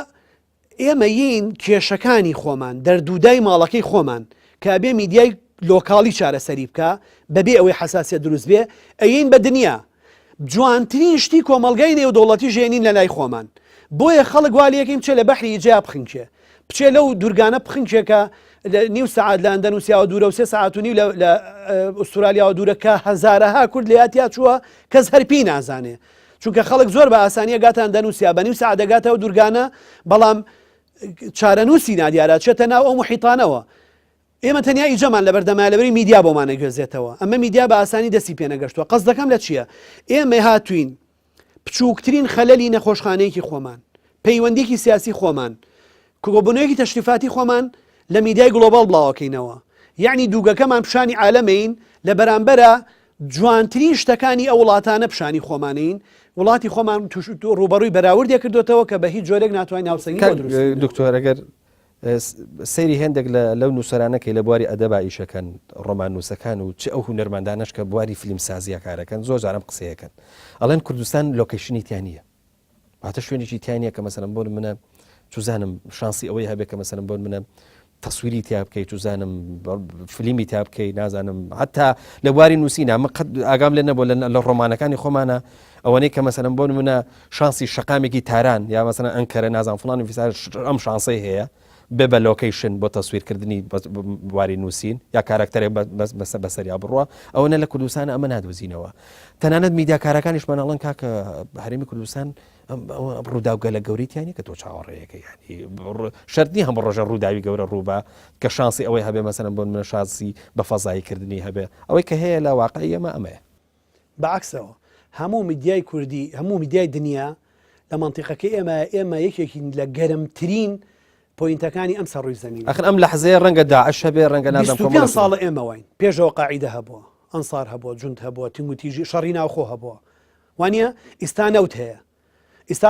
ئێمە یین کێشەکانی خۆمان دەردوودای ماڵەکەی خۆمان کە بێ میدیای لۆکاڵی چارەسەری بکە بەبێ ئەوەی حساسیت دروست بێ ئەین بە دنیا جوانترین شتی کۆمەلگای نێودەوڵەتی ژێنین لە لای خۆمان بۆیە خەڵک والیەکەی بچێ لە بەحری جیا بخنکێ بچێ لەو دوورگانە بخنکێکە نیو سعات لە ئەندەنوسیا دوورە و 3 ساعت و نیو لە ئوسترالیا دوورە کە هەزارەها کورد لە یاتیا چووە کەس هەرپی نازانێ چونکە خەڵک زۆر بە ئاسانیە گاتە ئەندەنوسیا بە نیو سعات دەگاتەوە دوورگانە بەڵام چارەنووسی نادیارە چێتە ناو ئەو محیطانەوە ئێمە تەنیا ئیجەمان لە بەردەمای لەبەری میدیا بۆمانە گوێزێتەوە ئەمە میدیا بە ئاسانی دەستی پێ نەگەشتووە قەس دەکەم لە چییە ئێمە هاتوین بچووکترین خەلەلی نەخۆشخانەیەکی خۆمان پەیوەندێکی سیاسی خۆمان کۆبوونەوەیەکی تەشریفاتی خۆمان لە میدیای گلۆبال بڵاوەکەینەوە یعنی دووگەکەمان پیشانی عالەمین لە بەرامبەرە جوانترین شتەکانی ئەو وڵاتانە پیشانی خۆمانین وڵاتی خۆمان ڕوبەڕووی بەراوردێک کردوتەوە کە بە هیچ جۆرێک ناتوانین هاوسەنگی بۆ دروست دکتۆر ئەگەر سەیری هێندێک لەو نووسەرانەکەی لە بواری ئەدەبا ئیشەکەن ڕۆمان نووسەکان و چ ئەو هونەرمەندانەش کە بواری فیلم سازیە کارەکەن زۆر جارم قسەیەکەن ئەڵێن کوردستان لۆکیشنی تیانە واتە شوێنێکی تیانە کە مەسەلەن بۆ منە چوزانم شانسی ئەوەی هەبێت کە مەسەلەن بۆ منە تەسویری تیا بکەیت و زانم فلیمی تا بکەیت نازانم حتا لە بواری نووسینە قەت ئاگام لێ نەبوو لە ڕۆمانەکانی خۆمانە ئەوەنەی کە مەسەلەن بۆ نمونە شانسی شەقامێکی تاران یا مەسەلەن ئەنکەرە نازان فڵان ویسار ئەم شانسەی هەیە بێ بە لۆکەیشن بۆ تەسویرکردنی بواری نووسین یا کارکتەرێک بەسەریا بڕوە ئەوەنە لە کوردستان ئەمە نادوزینەوە تەنانەت میدیاکارەکانیشمان ئەڵەن کاکە هەرێمی کوردستان ڕووداوگەلە گەوریتیانی کە تۆ چاوەڕێیەکە ینی شەرنی هەموو ڕۆژە ڕووداوی گەورە ڕووبە کە شانسی ئەوەی هەبێ مەسەلەن بۆ منە شانسی بە فەزاییکردنی هەبێ ئەوەی کە هەیە لە واقعی ئێمە ئەمەیە بەعکسەوە هەموو میدیای کوردی هەموو میدیای دنیا لە منتیقەکەی ئێمە یەکێکی لە گەرمترین پۆینتەکانی ئەم سەر ڕووی زەمین ئەخن ئەم لە حزەیە ڕەنگە داعش هەبێ ڕەنگە نازانم ساڵە ئێمە وین پێشەوە قاعیدە هەبووە ئەنسار هەبووە جوند هەبووە تیموتیژی شەڕی ناوخۆ هەبووە وانە ئیستا نەوت هەیە ئیستا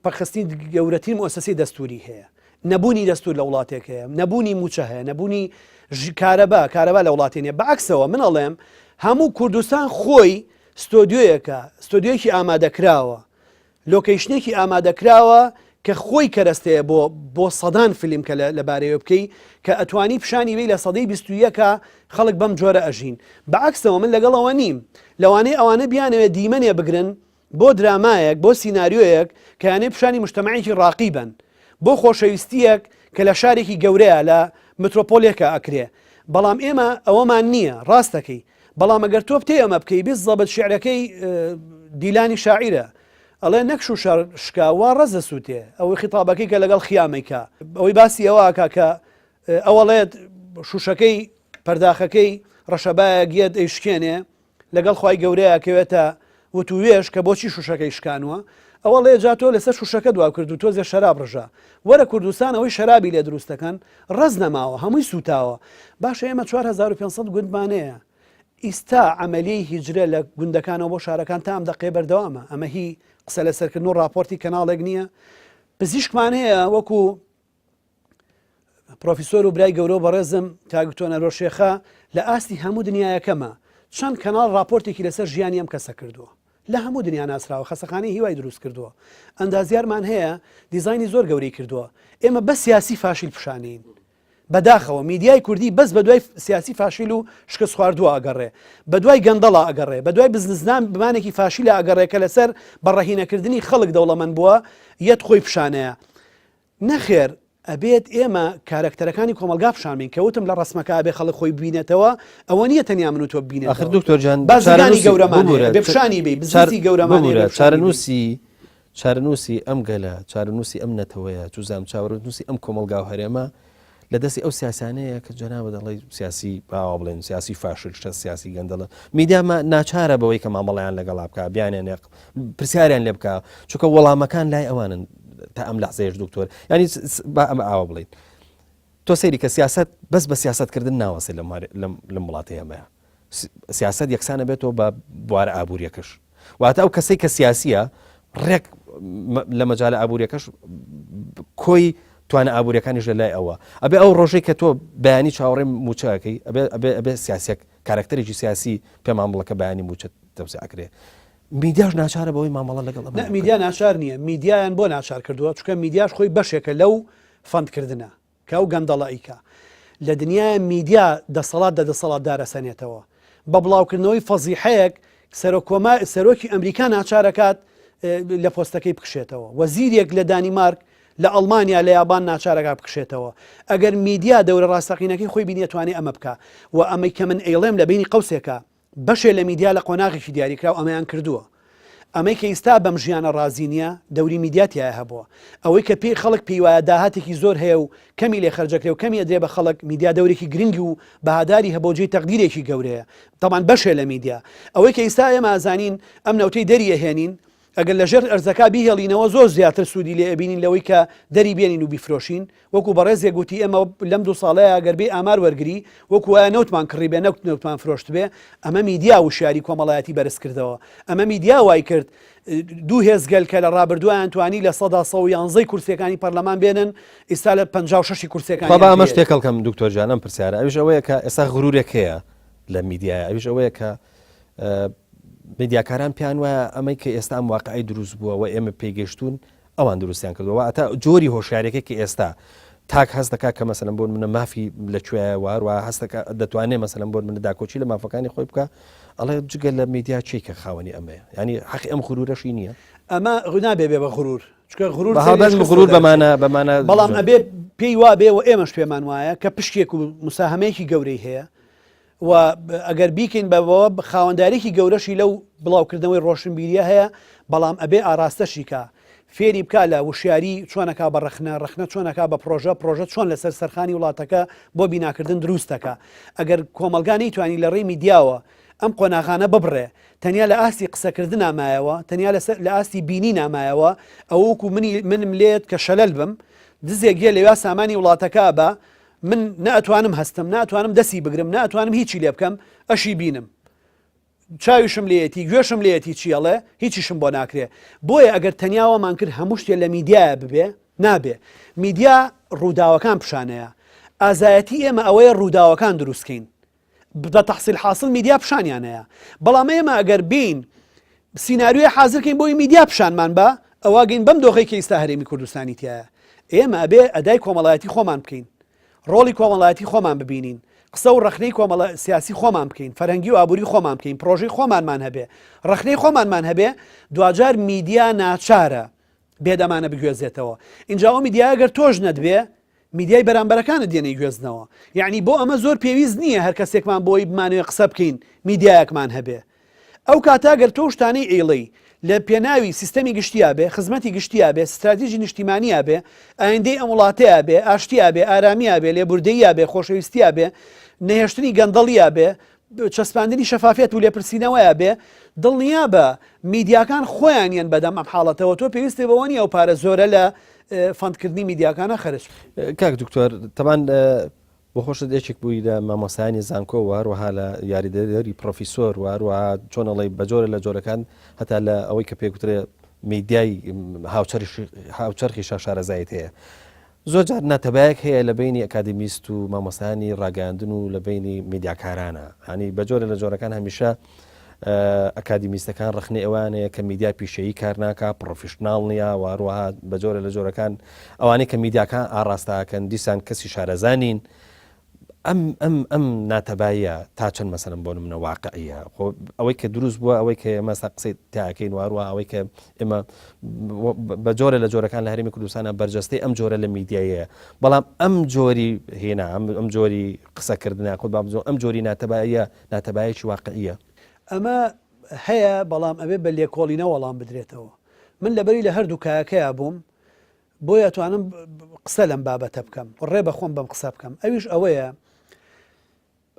پەخستی گەورەترین مؤسسەی دەستوری هەیە نەبوونی دەستور لە وڵاتێک هەیە نەبوونی موچە هەیە نەبوونی کارەبا لە وڵاتێنێ بەعکسەوە من ئەڵێم هەموو کوردستان خۆی ستۆدیۆیەکی ئامادەکراوە لۆکەیشنێکی ئامادەکراوە کە خۆی کەرەستەیە بۆ سەدان فیلم کە لەبارەیە بکەی کە ئەتوانی پیشانی بێ لە سەدەی 21کە خەڵک بەم جۆرە ئەژین بەعکسەوە من لەگەڵەوە نیم لەوانەیە ئەوانە بیانەوێت دیمەنێ بگرن بۆ درامایەک بۆ سیناریۆیەک کە یانەی پیشانی مجتەمەعێکی ڕاقی بن بۆ خۆشەویستیەک کە لە شارێکی گەورەیە لە مترۆپۆلێکە ئەکرێ بەڵام ئێمە ئەوەمان نییە ڕاستەکەی بەڵام ئەگەر تۆ بتێ ئەمە بکەی بیست زەبەت شعرەکەی دیلانی شاعیرە ئەڵێ نەکش و شکاوا ڕەزە سووتێ ئەوەی خیتابەکەی کە لەگەڵ خیامێکە ئەوەی باسی ئەوەکە کە ئەوەڵێت شوشەکەی پەرداخەکەی ڕەشەبایە گێت ئەیشکێنێ لەگەڵ خی گەورەیەکەوێتە وتوێش کە بۆچی شوشەکەی شکانوە ئەوە لێ جاتۆ لەسەر شوشەکە دوا کرد و تۆزێ شەراب ڕژە وەرە کوردستان ئەوەی شەرابی لێ دروستەکەن ڕەز نەماوە هەمووی سوتاوە باشە ئێمە 4500 گوندمانەیە ئیستا ئەمەلیی هیجرە لە گوندەکانەوە بۆ شارەکان تا ئەم دەقێ بەردەوامە ئەمە هی قسە لەسەرکردن و راپۆرتی کەناڵێک نییە پزیشکمان هەیە وەکو پرۆفیسۆر و برای گەورە بەڕێزم کاگتۆنە ڕۆشێخە لە ئاستی هەموو دنیایەکەمە چەند کەناڵ راپۆرتێکی لەسەر ژیانی ئەم کەسە کردووە لە هەموو دنیا ناسراوە خەسەخانەی هیوای دروست کردووە ئەندازیارمان هەیە دیزایانی زۆر گەورەی کردووە ئێمە بە سیاسی فاشیل پیشانین بەداخەوە میدیای کوردی بەس بە دوای سیاسی فاشیل و شکست خواردووە ئەگەڕێ بە دوای گەندەڵا ئەگەڕێ بە دوای بزنسدان بمانێکی فاشیلە ئەگەڕێکە لەسەر بەڕەهینەکردنی خەڵک دەوڵەمەند بووە یەت خۆی پیشانەیە نەخێر ئەبێت ئێمە کارکتەرەکانی کۆمەلگا پیشانبین کەوتم لە ڕسمەکە ئەبێ خەڵک خۆی ببینێتەوە ئەوە نییە تەنیا من و تۆ ببینێت آخر دکتۆر جان بازرگانی گەورەمان بێ پیشانی بێ بزنسی گەورەمان چارەنووسی ئەم گەلە چارەنووسی ئەم نەتەوەیە چوزام چاوەڕنووسی ئەم کۆمەلگا و هەرێمە لە دەستی ئەو سیاسانەیە کە جەنابە دەڵی سیاسی باوا بڵێن سیاسی فاشل شتە سیاسی گەندەڵە میدیامە ناچارە بەوەی کە مامەڵیان لەگەڵا بکە بیانیان پرسیاریان لێ بکە چونکە وەڵامەکان لای ئەوانن تا ئەم لەحزەیەش دکتۆر ینی ئەمە ئاوا بڵین تۆ سەیری کە سیاست بەس بە سیاستکردن ناوەسێ لەم وڵاتی ئەمەیە سیاست یەکسانە بێتەوە بە بوارە ئابوووریەکەش واتە ئەو کەسەی کە سیاسیە ڕێک لە مەجالە ئابوووریەکەش کۆی توانە ئابوووریەکانیش لە لای ئەوە ئەبێ ئەو ڕۆژەی کە تۆ بەیانی چاوەڕێ موچەکەی ئەبێ سیاسێک کارکتەرێکی سیاسی پێمان بڵەکە بەیانی موچە تەوسعکرێ میدیاش ناچارە بەوەی مامەڵە لەگەڵ میدیا ناچار نییە میدیایان بۆ ناچار کردووە چونکە میدیاش خۆی بەشێکە لەو فەندکردنە کە ئەو گەندەڵائیکە لە دنیای میدیا دەسەڵات دارەسەنێتەوە بە بڵاوکردنەوەی فەزیحەیەک سەرۆکی ئەمریکا ناچارەکات لە پۆستەکەی بکشێتەوە وەزیرێک لە دانیمارک لە ئەڵمانیا لە یابان ناچارەکە بکشێتەوە ئەگەر میدیا دەورە ڕاستەقینەکەی خۆی بینێتوانێت ئەمە بکە و ئەمەی کە من ئەیڵێم لە بینی قەوسێکە بەشێ لە میدیا لە قۆناغێکی دیاریکراو ئەمەیان کردووە ئەمەی کە ئێستا بەم ژیانە ڕازینیە دەوری میدیاتیایە هەبووە ئەوەی کە پێی خەڵک پێی وایە داهاتێکی زۆر هەیە و کەمی لێ خەرجەکرێ و کەمی ئەدرێ بە خەڵک میدیا دەورێکی گرنگی و بەهاداری هەبۆجێی تەقدیرێکی گەورەیە تەمان بەشێ لە میدیا ئەوەی کە ئێستا ئێمە ئازانین ئەم نەوتەی دەریە هێنین ئەگەر لەژێر ئەرزەکە بیهێڵینەوە زۆر زیاتر سوودی لێ ئەبینین لەوەی کە دەری بێنین و بیفرۆشین وەکو بەڕێزێک گوتی ئەمە لەم 2 ساڵەیە ئەگەر بێ ئامار وەرگری وەکو وایە نەوتمان کڕی بێ نەوتمان فرۆشت بێ ئەمە میدیا وشیاری کۆمەڵایەتی بەرز کردەوە ئەمە میدیا وای کرد دوو هێزگەل کە لە ڕابردوویان توانی لە 111 کورسەکانی پەرلەمان بێنن ئێستا لە 56 کورسەکانی ئەمە شتێکەڵکەم دکتۆر جانم پرسیارە ئەوش ئەوەیە کە ئێستا غرورێک هەیە لە میدیایە ئەوش ئەوەیە کە میدیاکاران پیان وایە ئەمەی کە ئێستا ئەم واقعی دروست بووە و ئێمە پێیگەشتون ئەوان دروستیان کردەوە ئەتا جۆری هۆشیارێکێکی ئێستا تاک هەست دەکات کە مەسەلەن بۆ منە مافی لەکوێ واروە هەست دەتوانێت مەسەلەن بۆ منە داکۆچی لە مافەکانی خۆی بکە ئەڵێ جگە لە میدیا چی کە خاوەنی ئەمەیە ینی حەقی ئەم غرورەشی نییە ئەمە نابێ بێ بە غرور چکە غرور غرور بەمانە بەڵام ئەبێ پێی وا بێ و ئێمەش پێمان وایە کە پشتێک و مساهمەیەکی گەورەی هەیە و ئەگەر بیکەین بەەوە خاوەندارێکی گەورەشی لەو بڵاوکردنەوەی ڕۆشنبیریە هەیە بەڵام ئەبێ ئاراستەشی کە فێری بکە لە وشیاری چۆنەکە بە ڕخنە چۆنەکە بە پرۆژە چۆن لەسەر سەرخانی وڵاتەکە بۆ بیناکردن دروستەکە ئەگەر کۆمەلگانی توانی لە ڕێی میدیاوە ئەم قۆناغانە ببڕێ تەنیا لە ئاستی قسەکردن نامایەوە تەنیا لە ئاستی بینی نامایەوە ئەوەکو منم لێت کە شەلەل بم دزێکگە لەوێ سامانی وڵاتەکە بە من ناتوانم هەستم ناتوانم دەستی بگرم ناتوانم هیچی لێ بکەم ئەشی بینم چاویشم لێتی گوێشم لێتی چیەڵێ هیچیشم بۆ ناکرێ بۆیە ئەگەر تەنیاوەمان کرد هەموو شتێ لە میدیایە ببێ نابێ میدیا ڕووداوەکان پیشانەیە ئازایەتی ئێمە ئەوەیە ڕووداوەکان دروستکەین بە تەحسیل حاصل میدیا پیشانیانەیە بەڵام ئێمە ئەگەر بین سیناریوی حاضرکەین بۆی میدیا پیشانمان بە ئەواگەین بەم دۆخی کە ئێستا هەرێمی کوردستانی تایە ئێمە ئەبێ ئەدای کۆمەڵایەتی خۆمان بکەین ڕۆڵی کۆمەڵایەتی خۆمان ببینین قسە و ڕخنەی کۆمەڵە سیاسی خۆمان بکەین فەرەنگی و ئابووری خۆمان بکەین پرۆژەی خۆمانمان هەبێ ڕخنەی خۆمانمان هەبێ دوجار میدیا ناچارە بێدەمانە بگوێزێتەوە اینجاوە میدیای گەر تۆژ نەدبێ میدیای بەرامبەرەکانە دێنەی گوێزنەوە یعنی بۆ ئەمە زۆر پێویست نییە هەر کەسێکمان بۆی بمانوێ قسە بکەین میدیایەکمان هەبێ ئەو کاتاگەر تۆ شتانەی ئێڵەی لە پێناوی سیستەمی گشتیا بێ خزمەتی گشتیا بێ استراتیژی نیشتیمانیا بێ ئایندەی ئەم وڵاتەیە بێ ئاشتیا بێ ئارامیا بێ لێبوردەیە بێ خۆشەویستیا بێ نەهێشتنی گەندەڵیا بێ چەسپاندنی شەفافیت و لێپرسینەوەیە بێ دڵنیا بە میدیاکان خۆیانیان بەدەم ئەم حاڵەتەوە تۆ پێویستی بەوە نیە و پارە زۆرە لە فەندکردنی میدیاکانە خەرج کاک دکتۆر تەمان بۆ خۆشت یەکێک بووی لە مامۆسایانی زانکۆ و هەروەها لە یاریدەری پرۆفیسۆر و هەروەها چۆنەڵی بەجۆرە لە جۆرەکان هەتا لە ئەوەی کە پێکوترێ میدیای هاوچەرخی شارەزایەت هەیە زۆر جار ناتەبایەک هەیە لە بینی ئەکادمیست و مامۆستانی ڕاگەاندن و لە بینی میدیاکارانە هەنی بەجۆرە لە جۆرەکان هەمیشە ئەکادمیستەکان ڕخنی ئەوانەیە کە میدیا پیشەیی کار ناکە پرۆفیشناڵ نییە و هەروەها بەجۆرە لە جۆرەکان ئەوانەی کە میدیاکان ئاڕاستاکەن دیسان کەسی شارەزانین ئەم ناتەباییە تا چەند مەسەلەن بۆ منە واقعیە ئەوەی کە دروست بووە ئەوەی کە ئێمە قسەی تاکەین واروە ئەوەی کە ئێمە بە جۆرە لە جۆرەکان لە هەرێمی کوردستانە بەرجەستەی ئەم جۆرە لە میدیایە بەڵام ئەم جۆری هێنا ئەم جۆری قسەکردن خۆ ئەم جۆری ناتەبایەکی واقعیە ئەمە هەیە بەڵام ئەبێ بە لێکۆڵینە وەڵام بدرێتەوە من لەبەری لە هەردوو کایەکەیە بووم بۆیە توانم قسە لەم بابەتە بکەم ڕێ بەخۆم بەم قسە بکەم ئەویش ئەوەیە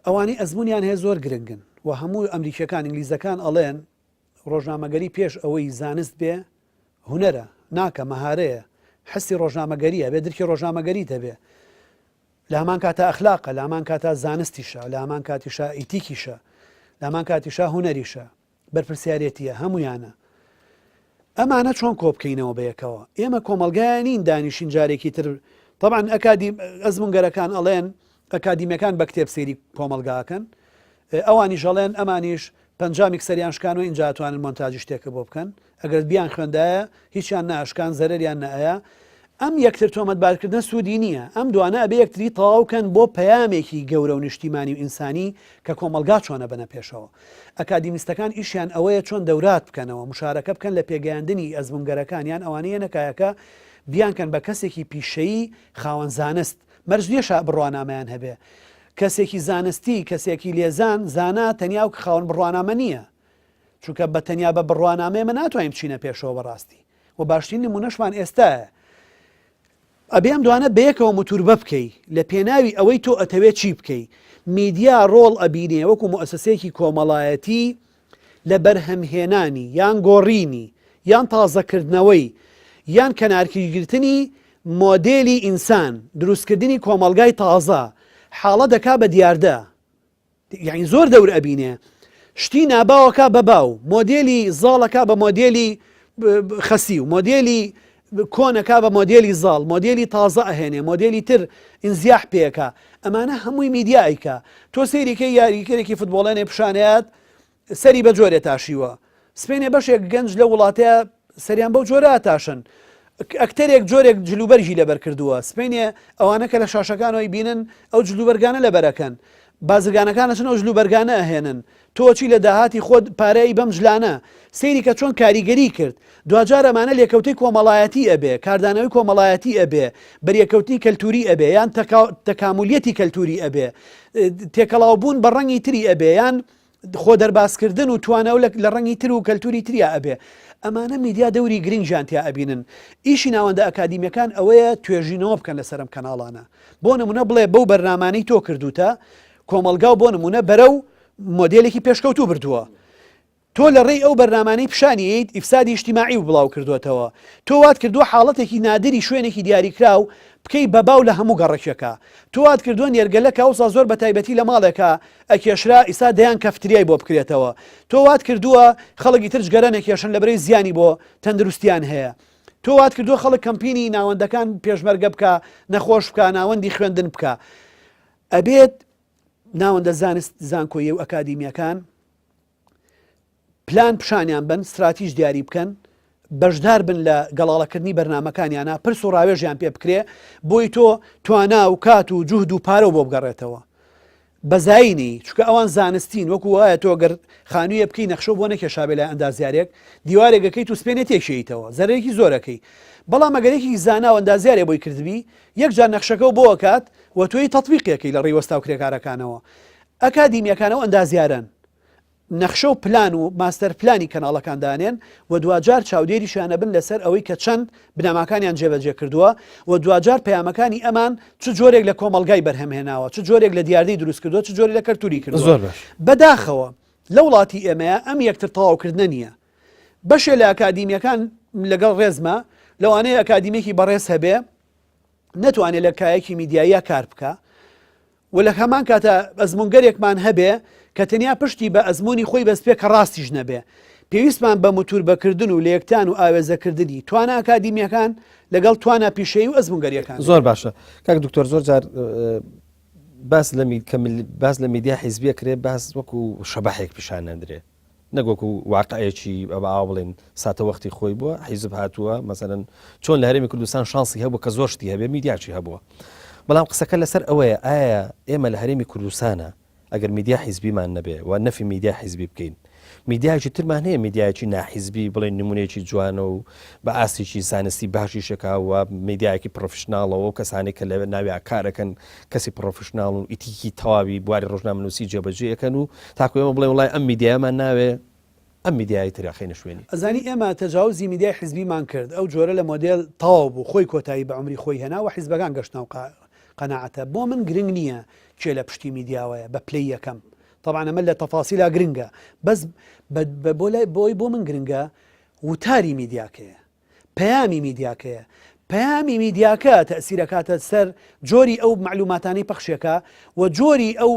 ئەوانی ئەزمونیان هەیە زۆر گرنگن و هەموو ئەمریکیەکان ئینگلیزەکان ئەڵێن ڕۆژنامەگەری پێش ئەوەی زانست بێ هونەرە ناکە مەهارەیە حسی ڕۆژنامەگەریە بێ درکی ڕۆژنامەگەری دەبێ لە هەمان کاتە ئەخلاقە لە هەمان کاتە زانستیشە لە هەمان کاتیشە ئیتیکیشە لە هەمان کاتیشە هونەریشە بەرپرسیارەتیە هەمویانە ئەمانە چۆن کۆ بکەینەوە بەیەکەوە ئێمە کۆمەلگایانین دانیشین جارێکی تر طبعاً ئەزمونگەرەکان ئەڵێن ئەکادیمیەکان بە کتێب سێری کۆمەلگاکەن ئەوانیش ئەڵێن ئەمانیش پەنجامیک سەریان شکان و اینجا توانن مۆنتاژی شتێکە بۆ بکەن ئەگەر بیان خوێندایە هیچیان ناشکان زەرەریان نەئەیە ئەم یەکتر تۆمەتبارکردنە سوودی نییە ئەم دوانە ئەبێ یەکتری تەواوکەن بۆ پەیامێکی گەورە و نیشتیمانی و ئینسانی کە کۆمەلگا چۆنە بنە پێشەوە ئەکادیمیستەکان ئیشیان ئەوەیە چۆن دەورات بکەنەوە مشارەکە بکەن لە پێگەیاندنی ئەزمونگەرەکانیان ئەوانەیە نەکایەکە بیانکەن بە کەسێکی پیشەیی خاوەن زانست مەرج نییە بڕوانامەیان هەبێ کەسێکی زانستی کەسێکی لێزان زانا تەنیا و خاوەن بڕوانامە نییە چونکە بە تەنیا بە بڕوانامەیە مە ناتوانین بچینە پێشەوە بەڕاستی و باشترین نمونەشمان ئێستاە ئەبێم دوانە بەیەکەوە متوربە بکەی لە پێناوی ئەوەی تۆ ئەتەوێت چی بکەی میدیا ڕۆڵ ئەبینێ وەکو مؤسسەیەکی کۆمەڵایەتی لە بەرهەمهێنانی یان گۆڕینی یان تازەکردنەوەی یان کەنارکیگرتنی مۆدێلی ئینسان دروستکردنی کۆمەلگای تازە حاڵە دەکا بە دیاردە یعنی زۆر دەور ئەبینێ شتی ناباوەکە بە باو مۆدێلی زاڵەکە بە مۆدێلی خەسی و مۆدێلی کۆنەکە بە مۆدێلی زاڵ مۆدێلی تازە ئەهێنێ مۆدێلی تر ئینزیاح پێەکە ئەمانە هەمووی میدیایکە تۆ سەیریکەی یاریکەرێکی فوتبۆڵێنێ پیشانەیەت سەری بە جۆرێ تاشیوە سپێنێ بەشێک گەنج لە وڵاتەیە سەریان بەو جۆرە تاشن ئەکتەرێک جۆرێک جلوبەرژی لەبەر کردووە سپینێ ئەوانە کە لە شاشەکانەوەی بینن ئەو جلوبەرگانە لەبەرەکەن بازرگانەکانەچن ئەو جلوبەرگانە ئەهێنن تۆچی لە داهاتی خۆت پارەی بەم جلانە سەیری کە چۆن کاریگەری کرد دوجار ئەمانە لێکەوتەی کۆمەڵایەتی ئەبێ کاردانەوەی کۆمەڵایەتی ئەبێ بەریەکەوتنی کەلتوری ئەبێ یان تەکامولیەتی کەلتوری ئەبێ تێکەڵاوبوون بە ڕەنگی تری ئەبێ یان خۆ دەرباسکردن و توانە لە ڕەنگی تر و کەلتوری تریە ئەبێ ئەمانە میدیا دەوری گرنگیانتیا ئەبینن ئیشی ناوەندە ئەکادیمیەکان ئەوەیە توێژینەوە بکەن لەسەرم کەناڵانە بۆ نمونە بڵێ بەو بەرنامانەی تۆ کردوتە کۆمەلگا بۆ نمونە بەرەو مۆدێلێکی پێشکەوتوو بردووە تۆ لە ڕێی ئەو بەرنامانەی پیشانییت ئیفسادی اجتیماعی و بڵاو کردوێتەوە تۆ وات کردووە حاڵەتێکی نادری شوێنێکی دیاریکراو بکەی بەباو لە هەموو گەڕێکێکە تۆ وات کردووە نێرگەلە کاوسا زۆر بە تایبەتی لە ماڵێکە ئەکێشرا ئیسا دەیان کەفتریای بۆ بکرێتەوە تۆ وات کردووە خەڵکی تر گەرە نەکێشن لەبەرەی زیانی بۆ تەندروستیان هەیە تۆ وات کردووە خەڵک کەمپینی ناوەندەکان پێشمەرگە بکە نەخۆش بکە ناوەندی خوێندن بکە ئەبێت ناوەندە زانست زانکۆیی و ئەکادیمیەکان پلان پیشانیان بن استراتیژ دیاری بکەن بەشدار بن لە گەڵاڵەکردنی بەرنمەکانیانە پرس و ڕاوێژیان پێ بکرێ بۆی تۆ توانا و کات و جوهد و پارە بۆ بگەڕێتەوە بەزاینی چکە ئەوان زانستین وەکو وایە تۆ گەر خانوویە بکەی نەخشە بۆ نەکێشابێ لە ئەندازیارێک دیوارێکەکەی تو سپێنێت تێکشیتەوە زەرێکی زۆرەکەی بەڵام ئەگەرێکی زانا و ئەندازیارێ بۆی کردبی یەکجار نەخشەکە و بۆ کات و تۆی تەطبیقیەکەی لە ڕێوەستا و کرێکارەکانەوە ئەکادیمیەکانەوە ئەندازیارن نەخشە و پلان و ماستەر پلانی کەناڵەکان دانێن و دوجار چاودێریشانە بن لەسەر ئەوەی کە چەند بنەماکانیان جێبەجێ کردووە و دوجار پەیامەکانی ئەمان چ جۆرێک لە کۆمەلگای بەرهەمهێناوە چ جۆرێک لە دیاردەی دروست کردووە چ جۆری لە کەلتوری کردووە بەداخەوە لە وڵاتی ئێمەیە ئەم یەکتر تەواوکردنە نییە بەشێ لە ئەکادیمیەکان لەگەڵ ڕێزمە لەوانەیە ئەکادیمێکی بەڕێز هەبێ نەتوانێت لە کایەکی میدیاییە کار بکە و لە هەمان کاتە ئەزمونگەرێکمان هەبێ کە تەنیا پشتی بە ئەزمموی خۆی بەست پێ کە ڕاستیش نەبێ پێویستمان بە موتور بەکردن و لە یەکتان و ئاوێزەکردنی توانە ئەکادیمیەکان لەگەڵ توانە پیشەی و ئەزمونگەریەکان زۆر باشە کاک دکتۆر زۆر جار باس لە میدیا حیزبیە کرێ باس وەکو شەباحێک پیشان نەدرێ نەگوەکو واقعەیەکی ئەو بڵێن ساتە وەختی خۆی بووە حیزب هاتووە مەسەرەن چۆن لە هەرێمی کوردستان شانسی هەبوو کە زۆر شتی هەبێ میدیاچی هەبووە بەڵام قسەکە لەسەر ئەوەیە ئایا ئێمە لە هەرێمی کوردستانە ئەگەر میدیا حیزبیمان نەبێ و نەفی میدیا حیزبی بکەین میدیایکی ترمان هەیە میدیایکی ناحیزبی بڵێن نمونەیەکی جوانە و بە ئاسیی زانستی باشی شکاوە میدیایکی پرۆفشناڵەوە و کەسانی کە لە ناوی کارەکەن کەسی پرۆفشناڵ و ئیتیکی تەواوی بواری ڕۆژنامەنووسی جێبەجێەکەن و تاکو ئێمە بڵێ وڵای ئەم میدیامان ناوێ ئەم میدیای تریاخینە شوێنی ئەزانی ئێمە تەجاوزی میدیای حیزبیمان کرد ئەو جۆرە لە مۆدێل تەواو بوو خۆی کۆتایی بە عمری خۆی هێنا و حیزبەکان گەشتنە و قەناعەتە بۆ من گرنگ نییە کێ لە پشتی میدیاوەیە بە پلەی یەکەم طبعا ئەمە لە تەفاسیلا گرنگە بەس بۆی بۆ من گرنگە وتاری میدیاکەیە پەیامی میدیاکەیە پەیامی میدیاکە تەسیرەکاتە سەر جۆری ئەو معلوماتانی پەخشێکە و جۆری ئەو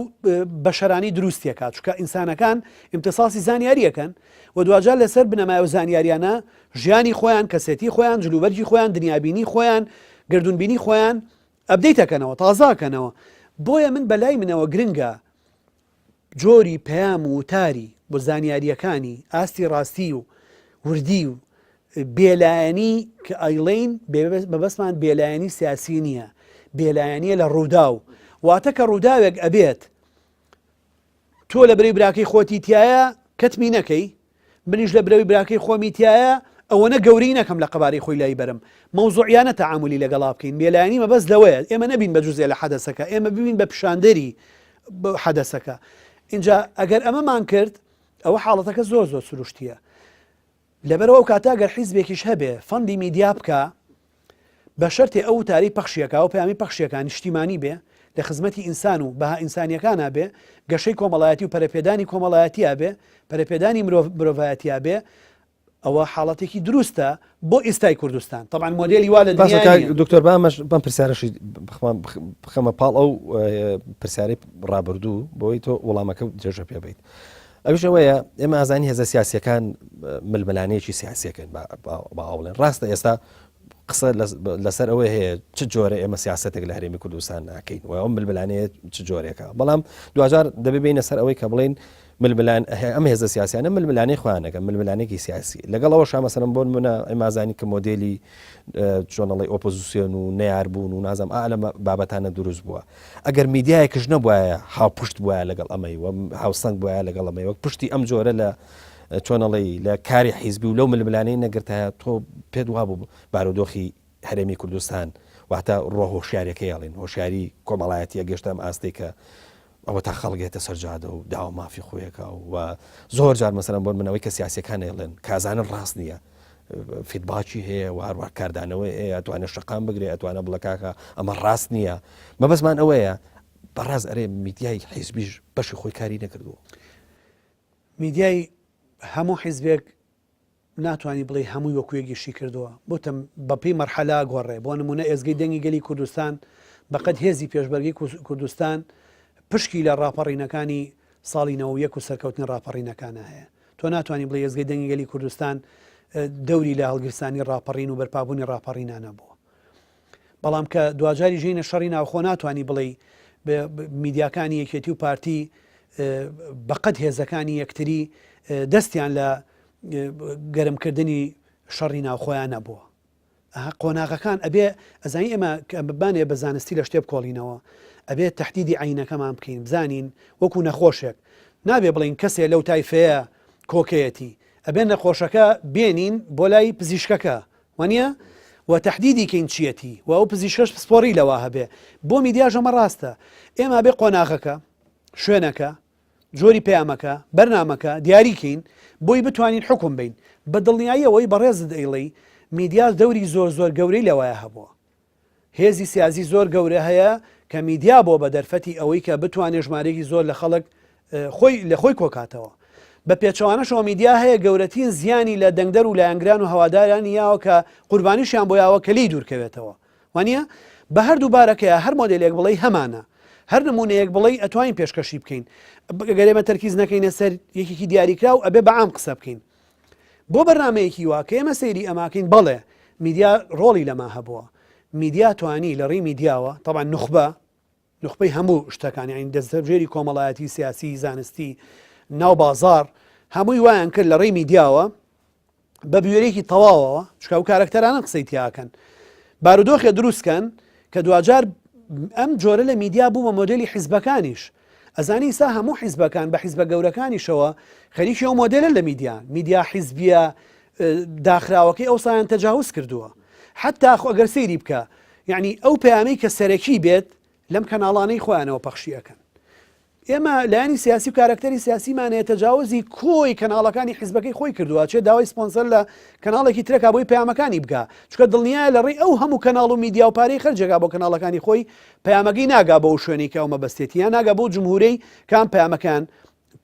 بەشەرانی دروستیەکە چکە ئینسانەکان ئیمتیساسی زانیاریەکەن و دوجار لەسەر بنەمای و زانیاریانە ژیانی خۆیان کەسێتی خۆیان جلوبەرجی خۆیان دنیابینی خۆیان گردونبینی خۆیان ئەبدەیتەکەنەوە تازاکەنەوە بۆیە من بەلای منەوە گرنگە جۆری پەیام و وتاری بۆ زانیاریەکانی ئاستی ڕاستی و وردی و بێلایەنی کە ئایڵین بەبەستمان بێلایەنی سیاسی نییە بێلایەنیە لە ڕوودا و واتە کە ڕووداوێک ئەبێت تۆ لە برەی براکەی خۆتی تایە کەتمی نەکەی منیش لە برەوەی براکەی خۆمی تایە ئەوەنە گەوری نەکەم لە قەباری خۆی لای بەرم مەوزوعیانە تەعاملی لەگەڵا بکەین بێلایەنی مەبەست لەوەیە ئێمە نەبین بە جوزێ لە حەدەسەکە ئێمە ببین بە پیشاندەری حەدەسەکە اینجا ئەگەر ئەمەمان کرد ئەوە حاڵەتەکە زۆر زۆر سروشتیە لەبەرەوە ئەو کاتا گەر حیزبێکیش هەبێ فەندی میدیا بکە بە شەرتێ ئەو وتاری پەخشیەکە و پەیامی پەخشیەکان نیشتیمانی بێ لە خزمەتی ئینسان و بەها ئینسانیەکانە بێ گەشەی کۆمەڵایەتی و پەرەپێدانی کۆمەڵایەتیە بێ پەرەپێدانی مرۆڤایەتیە بێ ئەوە حاڵەتێکی دروستە بۆ ئێستای کوردستان طبعا مۆدێلی وا لە دنیا دکتۆر بەم پرسیارەشی بخەمە پاڵ ئەو پرسیارەی ڕابردوو بۆی تۆ وەڵامەکە جێژە پێ بیت ئەوش ئەوەیە ئێمە ئازانی هێزە سیاسیەکان ململانەیەکی سیاسیەکەن با ئەوڵێن ڕاستە ئێستا قسە لەسەر ئەوەی هەیە چ جۆرە ئێمە سیاسەتێک لە هەرێمی کوردستان ناکەین و ئەم ململانەیە چ جۆرێکە بەڵام دوجار دەبێ بینە سەر ئەوەی کە بڵین ململان ئەم هێزە سیاسیانە ململانەی خۆیانەکە ململانێکی سیاسی لەگەڵەوە شامەسەرم بۆن منە ئەمازانی کە مۆدلی چۆنەڵی ئۆپۆزیسیۆن و نەیاربوون و نازم ئالە بابەتانە دروست بووە ئەگەر میدیایەکش نەبووایە هاوپشت بووە لەگەڵ ئەمەی و هاوسەنگ بووە لەگەڵ ئەمەی وەک پشتی ئەم جۆرە لە چۆنەڵی لە کاری حیزبی و لەو ململانەی نەگرتایە تۆ پێت وابوو بارودۆخی هەرێمی کوردستان واتە ڕۆ هۆشیارەکەی هەڵێن هۆشیاری کۆمەڵایەتیە گەشتە ئەم ئاستی کە ئەوە تا خەڵگێتە سەرجادە و داوا مافی خۆیەکە و زۆر جار مەسەرم بۆن منەوەی کە سیاسەکان هێڵێن کازانن ڕاست نییە فیدباچی هەیە و هەروە کاردانەوەی هەیە ئەتوانێت شەقام بگرێت ئەتوانە بڵە کاکە ئەمە ڕاست نییە مەبەستمان ئەوەیە بەڕاست ئەرێ میدیای حیزبیش بەشی خۆی کاری نەکردووە میدیای هەموو حیزبێک ناتوانانی بڵێ هەمووی وەکوێگیشی کردووە بۆتم بەپی مەرحەلا گۆڕێ بۆ نمونە ئێزگەی دەنگی گەلی کوردستان بەقەت هێزی پێشبەرگی کوردستان پشکی لە ڕاپەڕینەکانی ساڵی 91 و سەرکەوتنی ڕاپەڕینەکانە هەیە تۆ ناتوانانی بڵێ ئێزگەی دەنگی گەلی کوردستان دەوری لە هەڵگرستانی ڕاپەڕین و بەرپابوونی ڕاپەڕینانە بووە بەڵام کە دوجاری ژینە شەڕی ناوخۆ ناتوانانی بڵێ میدیاکانی یەکێتی و پارتی بەقەت هێزەکانی یەکتری دەستیان لە گەرمکردنی شەڕی ناوخۆیان نەبووە قۆناغەکان ئەبێ ئەزانی ئێمە ببانێ بە زانستی لە شتێ بکۆڵینەوە ئەبێت تهدیدی عینەکەمان بکەین بزانین وەکو نەخۆشێک نابێ بڵین کەسێ لەو تایفەیە کۆکەیەتی ئەبێ نەخۆشەکە بێنین بۆ لای پزیشکەکە وانە و تهدیدی کەین چیەتی و ئەو پزیشکەش پسپۆری لەوە هەبێ بۆ میدیاژە ئەمە ڕاستە ئێمە بێ قۆناغەکە شوێنەکە جۆری پەیامەکە بەرنامەکە دیاریکەین بۆی بتوانین حکم بین بە دڵنیاییەوەی بەڕێزت ئەیڵی میدیا دەوری زۆر زۆر گەورەی لەوەیە هەبووە هێزی سیاسی زۆر گەورە هەیە کە میدیا بۆ بە دەرفەتی ئەوەی کە بتوانێت ژمارەیەکی زۆر لە خەڵک لە خۆی کۆکاتەوە بە پێچەوانەشەوە میدیا هەیە گەورەترین زیانی لە دەنگدەر و لە ئەنگران و هەواداران یاوە کە قوربانیشیان بۆیاوە کە لی دوورکەوێتەوە وانە بە هەردوو بارەکەیە هەر مۆدلێک بڵێ هەمانە هەر نمونەیەک بڵێ ئەتوانین پێشکەشی بکەین گەرێمە تەرکیز نەکەینە سەر یەکێکی دیاریکرا و ئەبێ بەعام قسە بکەین بۆ بەرنمەیەکی وا کە ئێمە سەیری ئەماکەین بەڵێ میدیا ڕۆڵی لەما هەبووە میدیا توانی لە ڕێی میدیاوە طبعا نخبەی هەموو شتەکانی عین دەستەبژێری کۆمەڵایەتی سیاسی زانستی ناو بازار هەمووی وایان کرد لە ڕێی میدیاوە بە بوێرێکی تەواوەوە چکە و کارکتەرانە قسەی تیاکەن بارودۆخێ دروستکەن کە دوجار ئەم جۆرە لە میدیا بوو بە مۆدلی حیزبەکانیش ئەزانی سا هەموو حیزبەکان بە حیزبە گەورەکانیشەوە خەریکی ئەو مۆدلە لە میدیا حیزبیە داخراوەکەی ئەو سایان تەجاوز کردووە حتا ئەگەر سەیری بکە یعنی ئەو پەیامەی کە سەرەکی بێت لەم کەناڵانەی خۆیانەوە پەخشیەکەن ئێمە لایانی سیاسی و کارکتەری سیاسیمانەیە تەجاوزی کۆی کەناڵەکانی حیزبەکەی خۆی کردووە چێ داوای سپۆنسەر لە کەناڵێکی ترەکە بۆی پەیامەکانی بگا چکە دڵنیایە لە ڕێی ئەو هەموو کەناڵ و میدیا و پارەی خەرجێگا بۆ کەناڵەکانی خۆی پەیامەکەی ناگا بۆ شوێنی کە ئەومە بەستێتیان ناگا بۆ جمهورەی کام پەیامەکان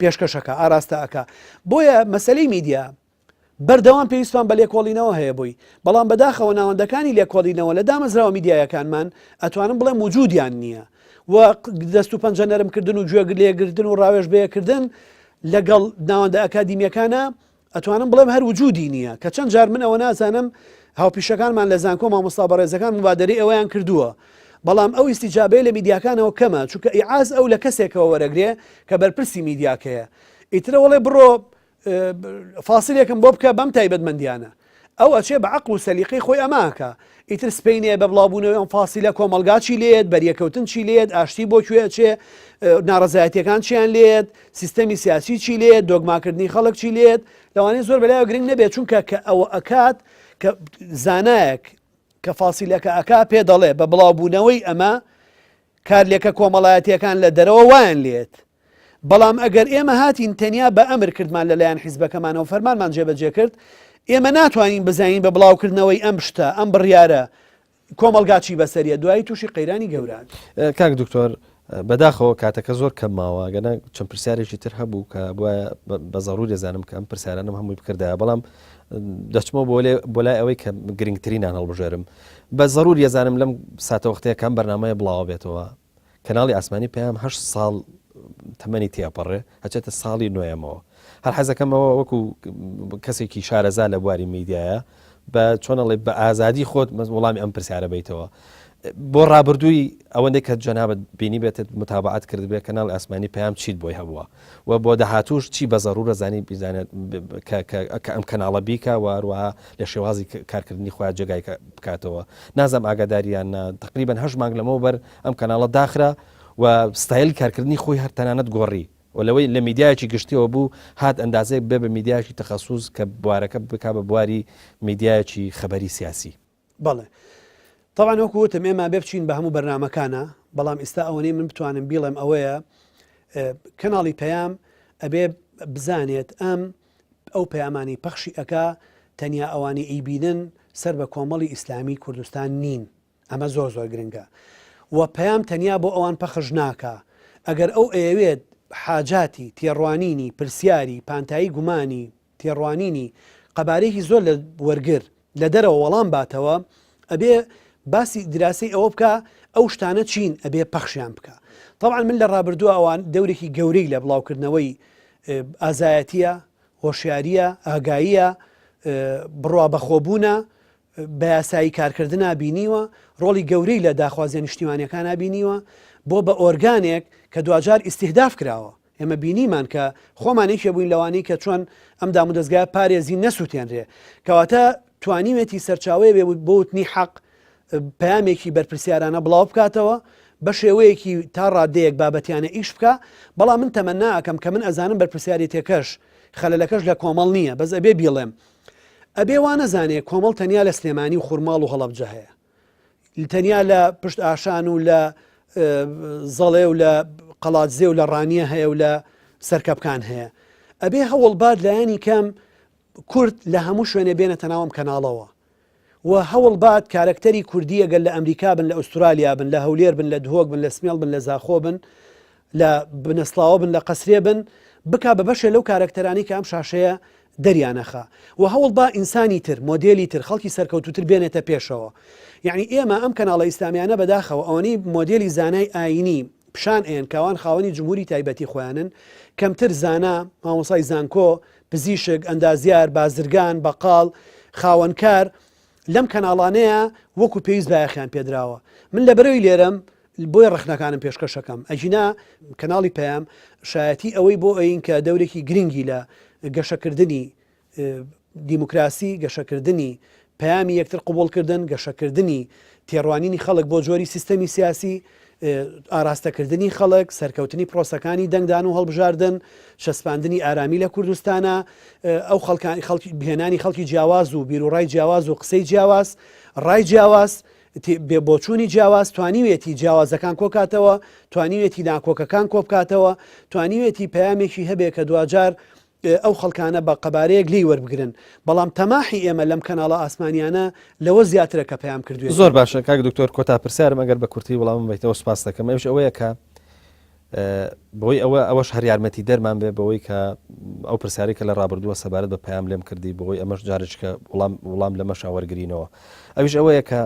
پێشکەشەکە ئاراستە ئەکا بۆیە مەسەلەی میدیا بەردەوام پێویستان بە لێکۆڵینەوە هەیە بووی بەڵام بەداخەوە ناوەندەکانی لێکۆڵینەوە لە دامەزراوە میدیایەکانمان ئەتوانم بڵێ موجودیان نییە و دەست و پەنجە نەرمکردن و گوێ لێگرتن و ڕاوێژ بەیەکردن لەگەڵ ناوەندە ئەکادیمیەکانە ئەتوانم بڵێم هەر وجودی نییە کە چەند جار من ئەوە نازانم هاوپیشەکانمان لە زانکۆ مامۆستا بەڕێزەکان مبادەری ئەوەیان کردووە بەڵام ئەو ئیستیجابەیە لە میدیاکانەوە کەمە چونکە ئیعاز ئەو لە کەسێکەوە وەرەگرێ کە بەرپرسی میدیاکەیە ئیترە وەڵێ بڕۆ فاسیلێکم بۆ بکە بەم تایبەتمەندیانە ئەو ئەچێ بە عەقڵ و سەلیقەی خۆی ئەماکە ئیتر سپینێ بە بڵاوبوونەوەی ئەم فاسیلە کۆمەلگاچی لێت بەریەکەوتن چی لێت ئاشتی بۆ کوێ چێ ناڕەزایەتیەکان چیان لێت سیستەمی سیاسی چی لێت دۆگماکردنی خەڵک چی لێت لەوانەیە زۆر بەلایەوە گرنگ نەبێت چونکە کە ئەوە ئەکات کە زانایەک کە فاسیلەکە ئەکا پێ دەڵێ بە بڵاوبوونەوەی ئەمە کارلێکە کۆمەڵایەتیەکان لە دەرەوە وایان لێت بەڵام ئەگەر ئێمە هاتین تەنیا بە ئەمر کردمان لەلایەن حیزبەکەمانەوە فەرمانمان جێبەجێ کرد ئێمە ناتوانین بزانین بە بڵاوکردنەوەی ئەم شتە ئەم بڕیارە کۆمەلگاچی بەسەریە دوایی تووشی قەیرانی گەوران کاک دکتۆر بەداخەوە کاتەکە زۆر کەم ماوە گەنە چەند پرسیارێکی تر هەبوو کە بووە بە زەڕوو دەزانم کە ئەم پرسیارانم هەمووی بکردایە بەڵام دەچمەوە بۆ لای ئەوەی کە گرنگترینان هەڵبژێرم بە زەڕور یەزانم لەم ساتەوەختەیە کام بەرنامەیە بڵاو بێتەوە کەناڵی ئاسمانی پێیان 8 ساڵ تەمەنی تێپەڕێ هەچێتە ساڵی نوێمەوە هەر حەزەکەمەوە وەکو کەسێکی شارەزا لە بواری میدیایە بە چۆنەڵێ بە ئازادی خۆت وەڵامی ئەم پرسیارە بیتەوە بۆ ڕابردووی ئەوەندەی کە جەنابەت بینی بێتت متابعات کرد بێ کەناڵ ئاسمانی پەیام چیت بۆی هەبووە و بۆ داهاتووش چی بە زەڕورە زانی بیزانێت کە ئەم کەناڵە بیکە و هەروەها لە شێوازی کارکردنی خۆیان جێگای بکاتەوە نازەم ئاگاداریان تقریبان 8 مانگ لەمەوە بەر ئەم کەناڵە داخرا و ستایل کارکردنی خۆی هەر تەنانەت گۆڕی و لەوەی لە میدیایکی گشتیەوە بوو هات ئەندازەیەک بێ بە میدیایکی تەخەسوس کە بوارەکە بک بە بواری میدیایکی خەبەری سیاسی بەڵێ طبعا وەکو وتم ئێمە بێ بچین بە هەموو بەرنامەکانە بەڵام ئێستا ئەوەی من بتوانم بیڵێم ئەوەیە کەناڵی پەیام ئەبێ بزانێت ئەو پەیامانی پەخشی ئەکا تەنیا ئەوانی ئیبینن سەر بە کۆمەڵی ئیسلامی کوردستان نین ئەمە زۆر زۆر گرنگە و پەیام تەنیا بۆ ئەوان پەخش ناکە ئەگەر ئەو ئەوێت حاجاتی تێڕوانینی پرسیاری پانتایی گومانی تێڕوانینی قەبارەیەکی زۆر لە وەرگر لە دەرەوە وەڵام باتەوە ئەبێ باسی دراسی ئەوە بکە ئەو شتانە چین ئەبێ پەخشیان بکە طبعا من لە ڕابردووە ئەوان دەورێکی گەورەی لە بڵاوکردنەوەی ئازایەتیە هۆشیاریە ئاگاییە بڕوا بەخۆبوونە بە یاسایی کارکردنا بینیوە ڕۆڵی گەورەی لە داخوازیە نیشتیمانیەکان بینیوە بۆ بە ئۆرگانێک کە دوجار ئیستیهداف کراوە ئێمە بینیمان کە خۆمانێکە بووین لەوانی کە چۆن ئەم دام و دەستگای پارێزی نەسووتێنرێ کەواتە توانیوێتی سەرچاوەیە بێ بۆ وتنی حەق پەیامێکی بەرپرسیارانە بڵاو بکاتەوە بە شێوەیەکی تا ڕادەیەک بابەتیانە ئیش بکە بەڵام من تەمەنا ئەکەم کە من ئەزانم بەرپرسیارەتێکەش خەلەلەکەش لە کۆمەڵ نییە بەس ئەبێ بیڵێم ئەبێ وانەزانێ کۆمەڵ تەنیا لە سلێمانی و خوورماڵ و هەڵەبجە هەیە تەنیا لە پشت ئاشان و لە زەڵێ و لە قەڵاتزێ و لە ڕانیە هەیە و لە سەرکەبکان هەیە ئەبێ هەوڵبات لایەنی کەم کورد لە هەموو شوێنێ بێنەتە ناوم کەناڵەوە و هەوڵبات کارکتەری کوردی ئەگەر لە ئەمریکا بن لە ئوسترالیا بن لە هەولێر بن لە دهۆک بن لە سمێڵ بن لە زاخۆ بن لە بنەسڵاوە بن لە قەسرێ بن بکا بە بەشێ لەو کارکتەرانی کە ئەم شاشەیە دەریانەخا و هەوڵ با ئینسانی تر مۆدێلی تر خەڵکی سەرکەوتوتر بێنێتە پێشەوە یعنی ئێمە ئەم کەناڵە ئیسلامیانە بەداخەوە ئەوەی مۆدێلی زانای ئاینی پیشان ئێن کاوان خاوەنی جمهوری تایبەتی خۆیانن کەمتر زانا مامۆسای زانکۆ پزیشک ئەندازیار بازرگان بەقاڵ خاوەنکار لەم کەناڵانەیە وەکو پێویست بایەخیان پێدراوە من لە بەرەوەی لێرەم بۆی ڕخنەکانم پێشکەشەکەم ئەژینا کەناڵی پەیام شایەتی ئەوەی بۆ ئەین کە دەورێکی گرنگی لە گەشەکردنی دیموکراسی گەشەکردنی پەیامی یەکتر قوبوڵکردن گەشەکردنی تێڕوانینی خەڵک بۆ جۆری سیستەمی سیاسی ئاراستەکردنی خەڵک سەرکەوتنی پرۆسەکانی دەنگدان و هەڵبژاردن شەسپاندنی ئارامی لە کوردستانە ئەو خەڵکی بهێنانی خەڵکی جیاواز و بیرروڕای جیاواز و قسەی جیاواز ڕای جیاواز بێبۆچوونی جیاواز توانیوێتی جیاوازەکان کۆکاتەوە توانیوێتی ناکۆکەکان کۆبکاتەوە توانیوێتی پەیامێکی هەبێ کە دوجار ئەو خەڵکانە بە قەبارەیەک لی وەربگرن بەڵام تەماحی ئێمە لەم کەناڵە ئاسمانیانە لەوە زیاترە کە پەیام کردوێت زۆر باشە کاک دکتۆر کۆتا پرسیارم ئەگەر بە کورتی وەڵام بیتەوە سپاس دەکەم ئەوش ئەوەیە کە بۆی ئەوەش هەر یارمەتی دەرمان بێ بەوەی کە ئەو پرسیاری کە لە ڕابردووە سەبارەت بە پەیام لێم کردی بۆی ئەمەش جارێککە وڵام لە مەشاوەرگرینەوە ئەوش ئەوەیە کە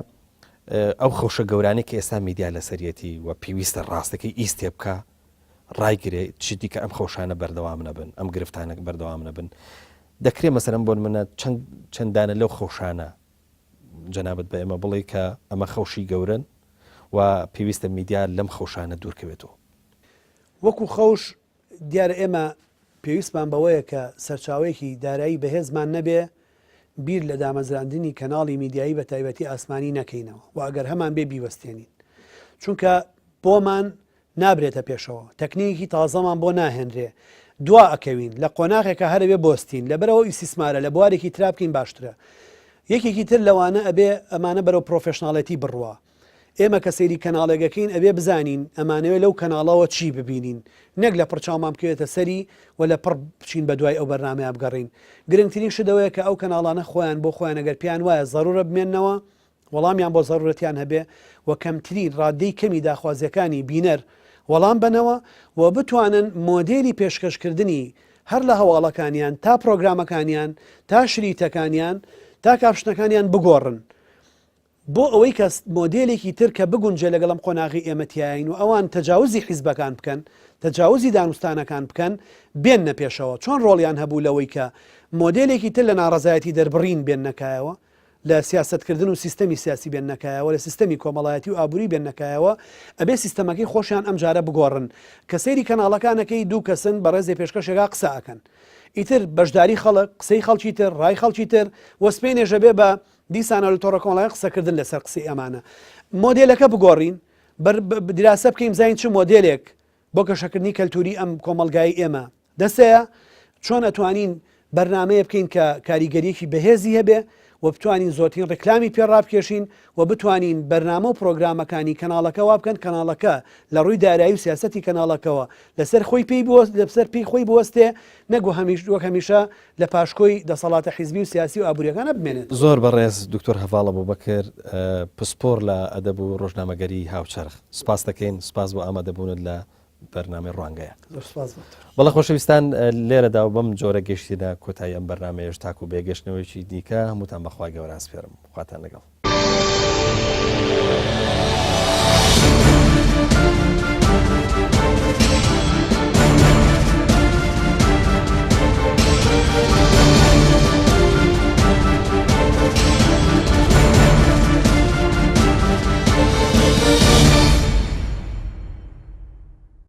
ئەو خەوشە گەورانی کە ئێستا میدیا لەسەرەتی و پێویستە ڕاستەکەی ئیسێ بکە ڕایگرێ چیتی کە ئەم خەوشانە بەردەوام نەبن ئەم گرفتانە بەردەوام نەبن دەکرێت مەسەرم بۆن منە چەندانە لەو خەوشانە جەنابەت بە ئێمە بڵێ کە ئەمە خەوشی گەورن و پێویستە میدیا لەم خەوشانە دوورکەوێتەوە وەکو خەوش دیارە ئێمە پێویستمان بەوەیە کە سەرچاوەیەکی دارایی بەهێزمان نەبێ بیر لە دامەزراندنی کەناڵی میدیایی بە تایبەتی ئاسمانی نەکەینەوە و ئەگەر هەمان بێ بیوەستێنین چونکە بۆمان نابرێتە پێشەوە تەکنیکی تازەمان بۆ ناهێنرێ دوا ئەکەوین لە قۆناغێکە هەرەوێ بۆستین لەبەرەوە ئیسیسمارە لە بوارێکی ترابکەین باشترە یەکێکی تر لەوانە ئەبێ ئەمانە بەرەو پرۆفشناڵەتی بڕوە ئێمە کە سەیری کەناڵێگەکەین ئەبێ بزانین ئەمانەوێت لەو کەناڵەوە چی ببینین نەک لە پڕچاومان بکەوێتە سەری و لە پڕ بچین بە دوای ئەو بەرنامەیە بگەڕین گرنگترین شدەوەیە کە ئەو کەناڵانە خۆیان بۆ خۆیان ئەگەر پیان وایە ضرورە بمێننەوە وەڵامیان بۆ ضرورەتیان هەبێ و کەمترین ڕادەی کەمی داخوازیەکانی بینەر وەڵام بنەوە و بتوانن مۆدێلی پێشکەشکردنی هەر لە هەواڵەکانیان تا پرۆگرامەکانیان تا شریتەکانیان تا کاپشنەکانیان بگۆڕن بۆ ئەوەی کە مۆدێلێکی تر کە بگونجێ لەگەڵم قۆناغی ئێمەتیایین و ئەوان تەجاوزی حیزبەکان بکەن تەجاوزی دانوستانەکان بکەن بێننە پێشەوە چۆن ڕۆڵیان هەبوو لەوەی کە مۆدێلێکی تر لە ناڕەزایەتی دەربڕین بێن نەکایەوە لە سیاستکردن و سیستەمی سیاسی بێن نەکایەوە لە سیستەمی کۆمەڵایەتی و ئابووری بێن نەکایەوە ئەبێ سیستەمەکەی خۆشیان ئەم جارە بگۆڕن کە سەیری کەناڵەکانەکەی دوو کەسن بە ڕێزی پێشکەشێکا قسە ئەکەن ئیتر بەشداری خەڵک قسەی خەڵکی تر ڕای خەڵکی تر وەسپێی نێژە بێ بە دیسانە لە تۆڕە کۆمەڵایەتی قسەکردن لەسەر قسەی ئەمانە مۆدێلەکە بگۆڕین دراسە بکەین زین چ مۆدێلێک بۆ گەشەکردنی کەلتوری ئەم کۆمەلگای ئێمە دەستەیە چۆن ئەتوانین بەرنامەیە بکەین کە کاریگەریەکی بەهێزی هەبێ و بتوانین زۆرترین ڕێکلامی پێڕابکێشین و بتوانین بەرنامە و پرۆگرامەکانی کەناڵەکە وا بکەن کەناڵەکە لە ڕووی دارایی و سیاسەتی کەناڵەکەەوە لەسەر خۆی لەسەر پێی خۆی بوەستێ نەگو وەک هەمیشە لە پاشکۆی دەسەڵاتە حیزبی و سیاسی و ئابوووریەکانە بمێنێت زۆر بەڕێز دکتۆر هەڤاڵە بووبەکر پسپۆر لە ئەدەب و ڕۆژنامەگەری هاوچەرخ سپاس دەکەین سپاس بۆ ئامادەبوونت لە بەرنامەی ڕوانگەیە بەڵە خۆشەویستان لێرەدا و بەم جۆرە گەشتیدا کۆتایی ئەم بەرنامەیەش تاکو و بێگەشتنەوەیکی دیکە هەمووتان بەخوای گەورە ئاسپێرم خواتان لەگەڵ